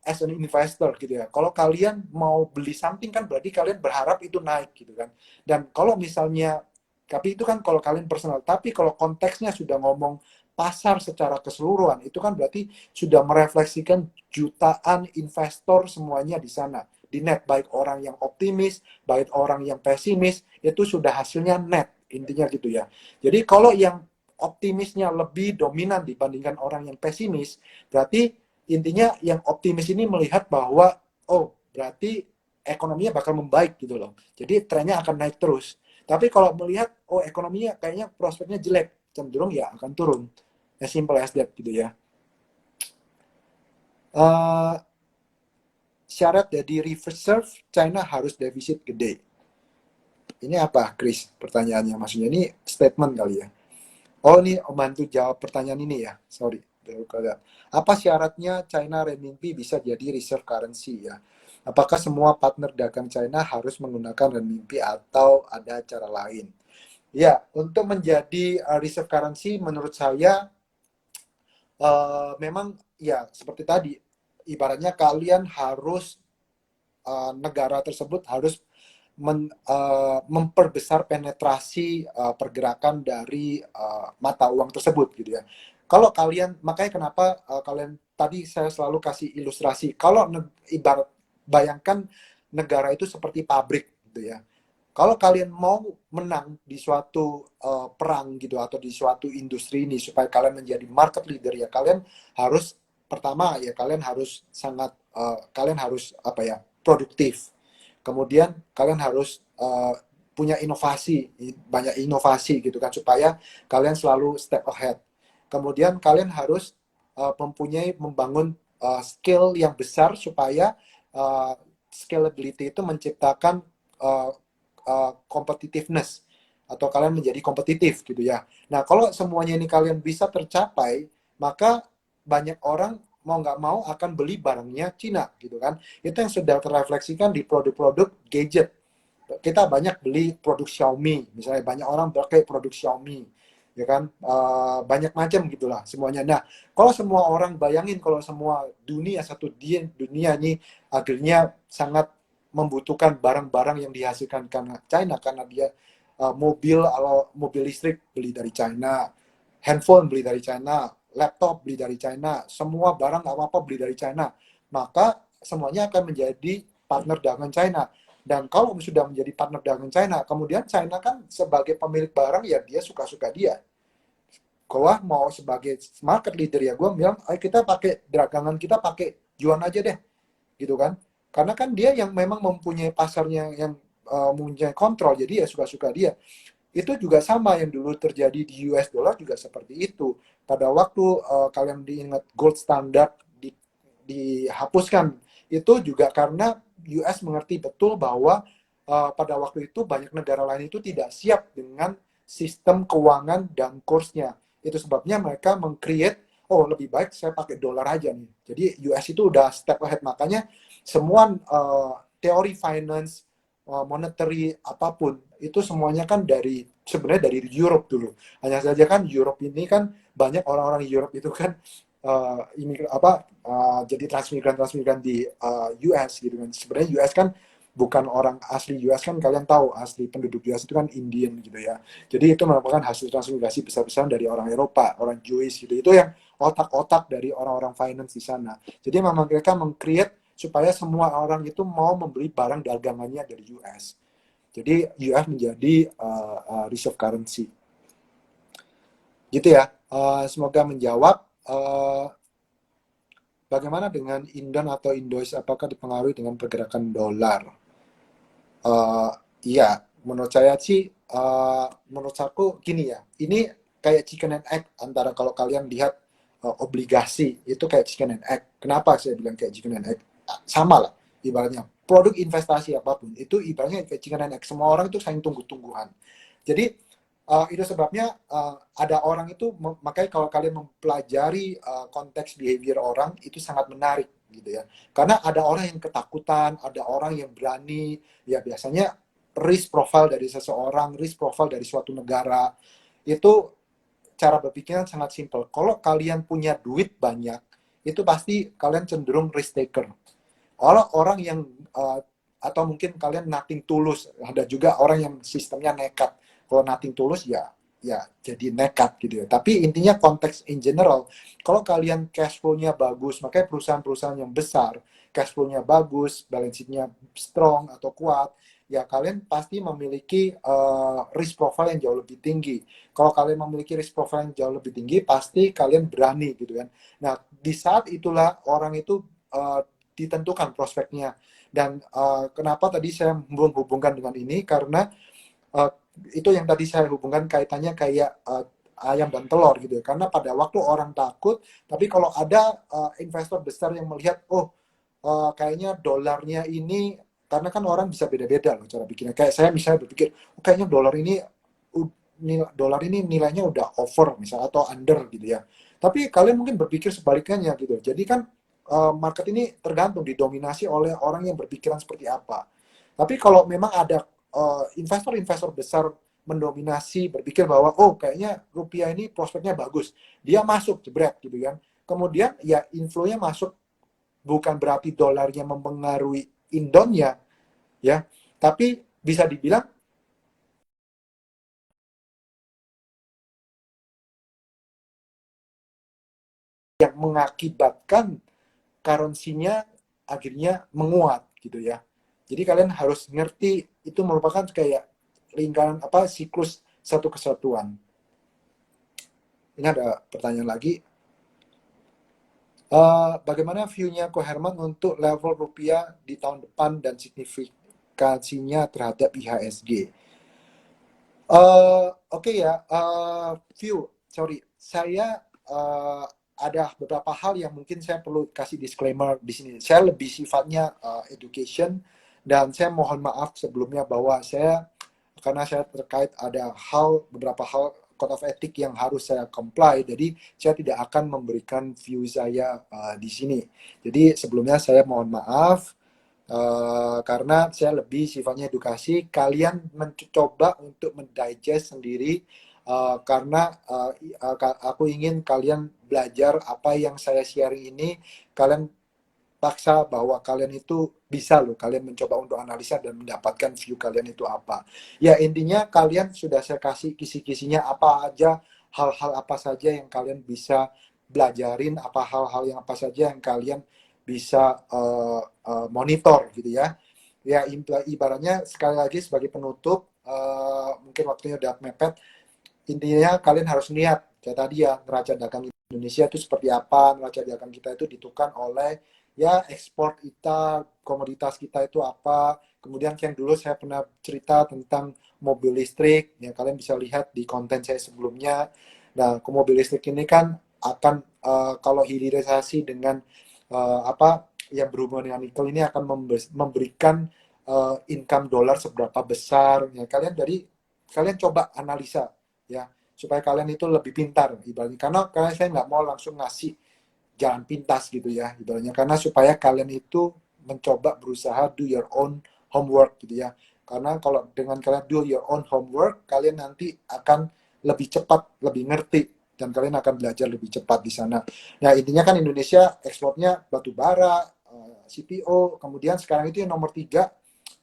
as an investor gitu ya. Kalau kalian mau beli something kan berarti kalian berharap itu naik gitu kan. Dan kalau misalnya, tapi itu kan kalau kalian personal. Tapi kalau konteksnya sudah ngomong pasar secara keseluruhan, itu kan berarti sudah merefleksikan jutaan investor semuanya di sana. Di net, baik orang yang optimis, baik orang yang pesimis, itu sudah hasilnya net. Intinya gitu ya. Jadi kalau yang optimisnya lebih dominan dibandingkan orang yang pesimis, berarti intinya yang optimis ini melihat bahwa oh berarti ekonominya bakal membaik gitu loh. Jadi trennya akan naik terus. Tapi kalau melihat, oh ekonominya kayaknya prospeknya jelek, cenderung ya akan turun. As simple as that gitu ya. Uh, Syarat dari reserve China harus defisit gede. Ini apa, Chris? Pertanyaannya maksudnya ini statement kali ya. Oh, ini bantu jawab pertanyaan ini ya. Sorry. Apa syaratnya China renminbi bisa jadi reserve currency ya? Apakah semua partner dagang China harus menggunakan renminbi atau ada cara lain? Ya, untuk menjadi reserve currency menurut saya memang ya seperti tadi, ibaratnya kalian harus negara tersebut harus memperbesar penetrasi pergerakan dari mata uang tersebut gitu ya. Kalau kalian, makanya kenapa kalian tadi saya selalu kasih ilustrasi. Kalau ibarat bayangkan negara itu seperti pabrik gitu ya. Kalau kalian mau menang di suatu perang gitu atau di suatu industri ini supaya kalian menjadi market leader ya kalian harus pertama ya kalian harus sangat kalian harus apa ya produktif. Kemudian kalian harus punya inovasi, banyak inovasi gitu kan supaya kalian selalu step ahead. Kemudian kalian harus membangun skill yang besar supaya scalability itu menciptakan competitiveness atau kalian menjadi kompetitif gitu ya. Nah, kalau semuanya ini kalian bisa tercapai, maka banyak orang mau nggak mau akan beli barangnya Cina gitu kan. Itu yang sudah terrefleksikan di produk-produk gadget. Kita banyak beli produk Xiaomi, misalnya banyak orang pakai produk Xiaomi, ya kan. Banyak macam gitulah semuanya. Nah, kalau semua orang bayangin kalau semua dunia satu dunia ini akhirnya sangat membutuhkan barang-barang yang dihasilkan karena China karena dia mobil listrik beli dari China, handphone beli dari China, laptop beli dari China, semua barang apa-apa beli dari China, maka semuanya akan menjadi partner dagangan China. Dan kalau sudah menjadi partner dagangan China, kemudian China kan sebagai pemilik barang ya dia suka-suka dia. Gua mau sebagai market leader ya gue bilang, ayo kita pakai dagangan kita pakai jual aja deh, gitu kan? Karena kan dia yang memang mempunyai pasarnya yang mempunyai kontrol, jadi ya suka-suka dia. Itu juga sama yang dulu terjadi di US dollar juga seperti itu. Pada waktu kalian diingat gold standard dihapuskan, itu juga karena US mengerti betul bahwa pada waktu itu banyak negara lain itu tidak siap dengan sistem keuangan dan kursnya. Itu sebabnya mereka meng-create, oh lebih baik saya pakai dolar aja nih. Jadi US itu udah step ahead, makanya semua teori finance, monetary apapun itu semuanya kan dari sebenarnya dari Europe dulu. Hanya saja kan Europe ini kan banyak orang-orang Europe itu kan jadi transmigran di US gitu kan. Sebenarnya US kan bukan orang asli US kan kalian tahu asli penduduk US itu kan Indian gitu ya. Jadi itu merupakan hasil transmigrasi besar-besaran dari orang Eropa, orang Jewish gitu. Itu yang otak-otak dari orang-orang finance di sana. Jadi memang mereka meng-create supaya semua orang itu mau membeli barang dagangannya dari US. Jadi US menjadi reserve currency. Gitu ya. Semoga menjawab. Bagaimana dengan Indon atau Indois? Apakah dipengaruhi dengan pergerakan dolar? Iya, menurut saya sih, menurut aku gini ya. Ini kayak chicken and egg antara kalau kalian lihat obligasi itu kayak chicken and egg. Kenapa saya bilang kayak chicken and egg? Sama lah, ibaratnya. Produk investasi apapun itu ibaratnya kayak chicken and egg. Semua orang itu saling tunggu-tungguhan. Jadi itu sebabnya ada orang itu makanya kalau kalian mempelajari konteks behavior orang itu sangat menarik gitu ya. Karena ada orang yang ketakutan, ada orang yang berani, ya biasanya risk profile dari seseorang, risk profile dari suatu negara itu cara berpikirnya sangat simple. Kalau kalian punya duit banyak, itu pasti kalian cenderung risk taker. Orang yang atau mungkin kalian nothing tulus, ada juga orang yang sistemnya nekat. Kalau nothing tulus ya jadi nekat gitu ya. Tapi intinya konteks in general, kalau kalian cash flow-nya bagus, makanya perusahaan-perusahaan yang besar cash flow-nya bagus, balance sheet-nya strong atau kuat, ya kalian pasti memiliki risk profile yang jauh lebih tinggi. Kalau kalian memiliki risk profile yang jauh lebih tinggi, pasti kalian berani gitu kan. Nah, di saat itulah orang itu ditentukan prospeknya. Dan kenapa tadi saya menghubungkan dengan ini, karena itu yang tadi saya hubungkan kaitannya kayak ayam dan telur gitu ya. Karena pada waktu orang takut, tapi kalau ada investor besar yang melihat, oh kayaknya dolarnya ini, karena kan orang bisa beda-beda loh cara bikinnya. Kayak saya misalnya berpikir, oh, kayaknya dolar ini nilainya udah over misalnya atau under gitu ya. Tapi kalian mungkin berpikir sebaliknya gitu. Jadi kan market ini tergantung didominasi oleh orang yang berpikiran seperti apa. Tapi kalau memang ada investor-investor besar mendominasi berpikir bahwa oh kayaknya rupiah ini prospeknya bagus, dia masuk jebret gitu kan. Kemudian ya inflow-nya masuk, bukan berarti dolarnya mempengaruhi indonnya ya, tapi bisa dibilang yang mengakibatkan currency-nya akhirnya menguat gitu ya. Jadi kalian harus ngerti itu merupakan kayak lingkaran apa siklus satu kesatuan. Ini ada pertanyaan lagi. Bagaimana view-nya Ko Herman untuk level rupiah di tahun depan dan signifikansinya terhadap IHSG? Oke ya, view, sorry, saya ada beberapa hal yang mungkin saya perlu kasih disclaimer di sini. Saya lebih sifatnya education, dan saya mohon maaf sebelumnya bahwa karena saya terkait ada beberapa hal code of ethic yang harus saya comply, jadi saya tidak akan memberikan view saya di sini. Jadi sebelumnya saya mohon maaf. Karena saya lebih sifatnya edukasi, kalian mencoba untuk mendigest sendiri, karena aku ingin kalian belajar apa yang saya sharing ini, kalian paksa bahwa kalian itu bisa loh, kalian mencoba untuk analisa dan mendapatkan view kalian itu apa. Ya intinya kalian sudah saya kasih kisi-kisinya apa aja, hal-hal apa saja yang kalian bisa belajarin, apa hal-hal yang apa saja yang kalian bisa monitor gitu ya. Ya ibaratnya sekali lagi sebagai penutup, mungkin waktunya udah mepet, intinya kalian harus lihat kayak tadi ya, neraca dagang Indonesia itu seperti apa, neraca dagang kita itu ditentukan oleh ya ekspor kita, komoditas kita itu apa. Kemudian yang dulu saya pernah cerita tentang mobil listrik, ya kalian bisa lihat di konten saya sebelumnya. Nah, mobil listrik ini kan akan kalau hilirisasi dengan apa yang berhubungan dengan nikel ini akan memberikan income dolar seberapa besar. Ya kalian coba analisa ya, supaya kalian itu lebih pintar ibaratnya, karena saya nggak mau langsung ngasih jalan pintas gitu ya ibaratnya, karena supaya kalian itu mencoba berusaha do your own homework gitu ya, karena kalau dengan kalian do your own homework, kalian nanti akan lebih cepat, lebih ngerti, dan kalian akan belajar lebih cepat di sana. Nah intinya kan Indonesia ekspornya batu bara, CPO, kemudian sekarang itu yang nomor 3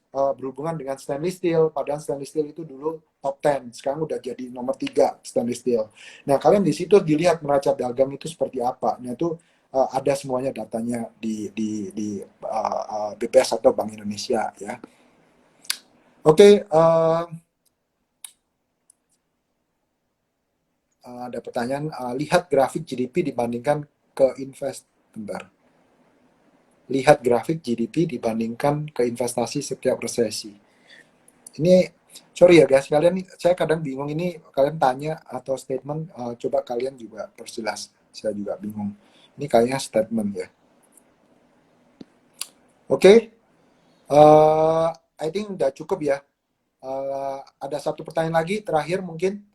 berhubungan dengan stainless steel, padahal stainless steel itu dulu top 10, sekarang udah jadi nomor 3 stainless steel. Nah kalian di situ dilihat neraca dagang itu seperti apa. Nah itu ada semuanya datanya di BPS atau Bank Indonesia ya. Oke, ada pertanyaan, lihat grafik GDP dibandingkan ke bentar. Lihat grafik GDP dibandingkan ke investasi setiap resesi. Ini sorry ya guys, kalian saya kadang bingung ini, kalian tanya atau statement, coba kalian juga perjelas, saya juga bingung. Ini kayaknya statement ya. Oke, I think udah cukup ya. Ada satu pertanyaan lagi terakhir mungkin.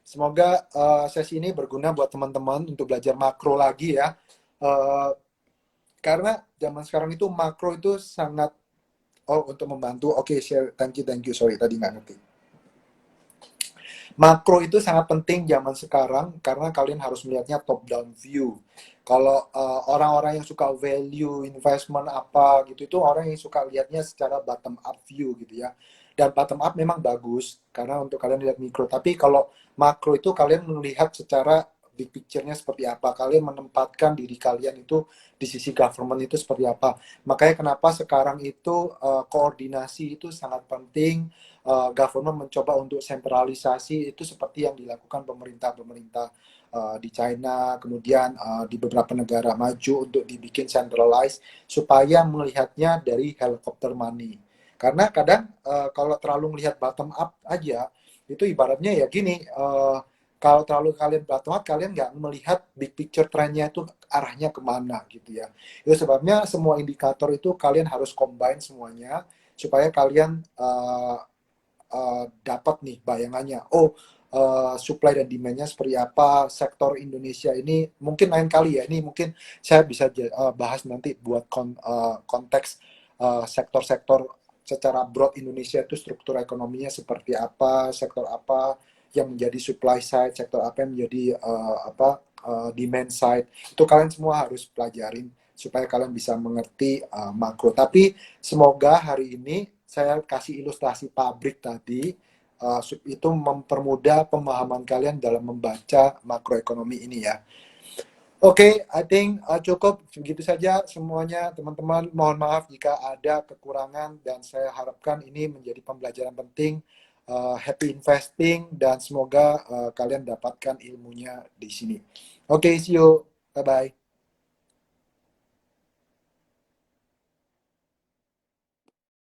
Semoga sesi ini berguna buat teman-teman untuk belajar makro lagi ya. Karena zaman sekarang itu makro itu sangat untuk membantu. Oke, share, thank you, sorry tadi nggak ngerti. Makro itu sangat penting zaman sekarang karena kalian harus melihatnya top down view. Kalau orang-orang yang suka value investment apa gitu, itu orang yang suka lihatnya secara bottom up view gitu ya. Dan bottom up memang bagus karena untuk kalian lihat mikro. Tapi kalau makro itu kalian melihat secara big picture-nya seperti apa. Kalian menempatkan diri kalian itu di sisi government itu seperti apa. Makanya kenapa sekarang itu koordinasi itu sangat penting. Government mencoba untuk sentralisasi itu seperti yang dilakukan pemerintah-pemerintah di China, kemudian di beberapa negara maju untuk dibikin centralized supaya melihatnya dari helicopter money. Karena kadang kalau terlalu melihat bottom up aja, itu ibaratnya ya gini, kalau terlalu kalian bottom up, kalian nggak melihat big picture trennya itu arahnya kemana gitu ya. Itu sebabnya semua indikator itu kalian harus combine semuanya supaya kalian dapat nih bayangannya. Oh, supply dan demand-nya seperti apa, sektor Indonesia ini mungkin lain kali ya. Ini mungkin saya bisa bahas nanti buat konteks sektor-sektor secara broad Indonesia itu struktur ekonominya seperti apa, sektor apa yang menjadi supply side, sektor apa yang menjadi demand side. Itu kalian semua harus pelajarin supaya kalian bisa mengerti makro. Tapi semoga hari ini saya kasih ilustrasi pabrik tadi itu mempermudah pemahaman kalian dalam membaca makroekonomi ini ya. Oke, I think cukup begitu saja semuanya teman-teman. Mohon maaf jika ada kekurangan dan saya harapkan ini menjadi pembelajaran penting. Happy investing dan semoga kalian dapatkan ilmunya di sini. Oke, see you. Bye-bye.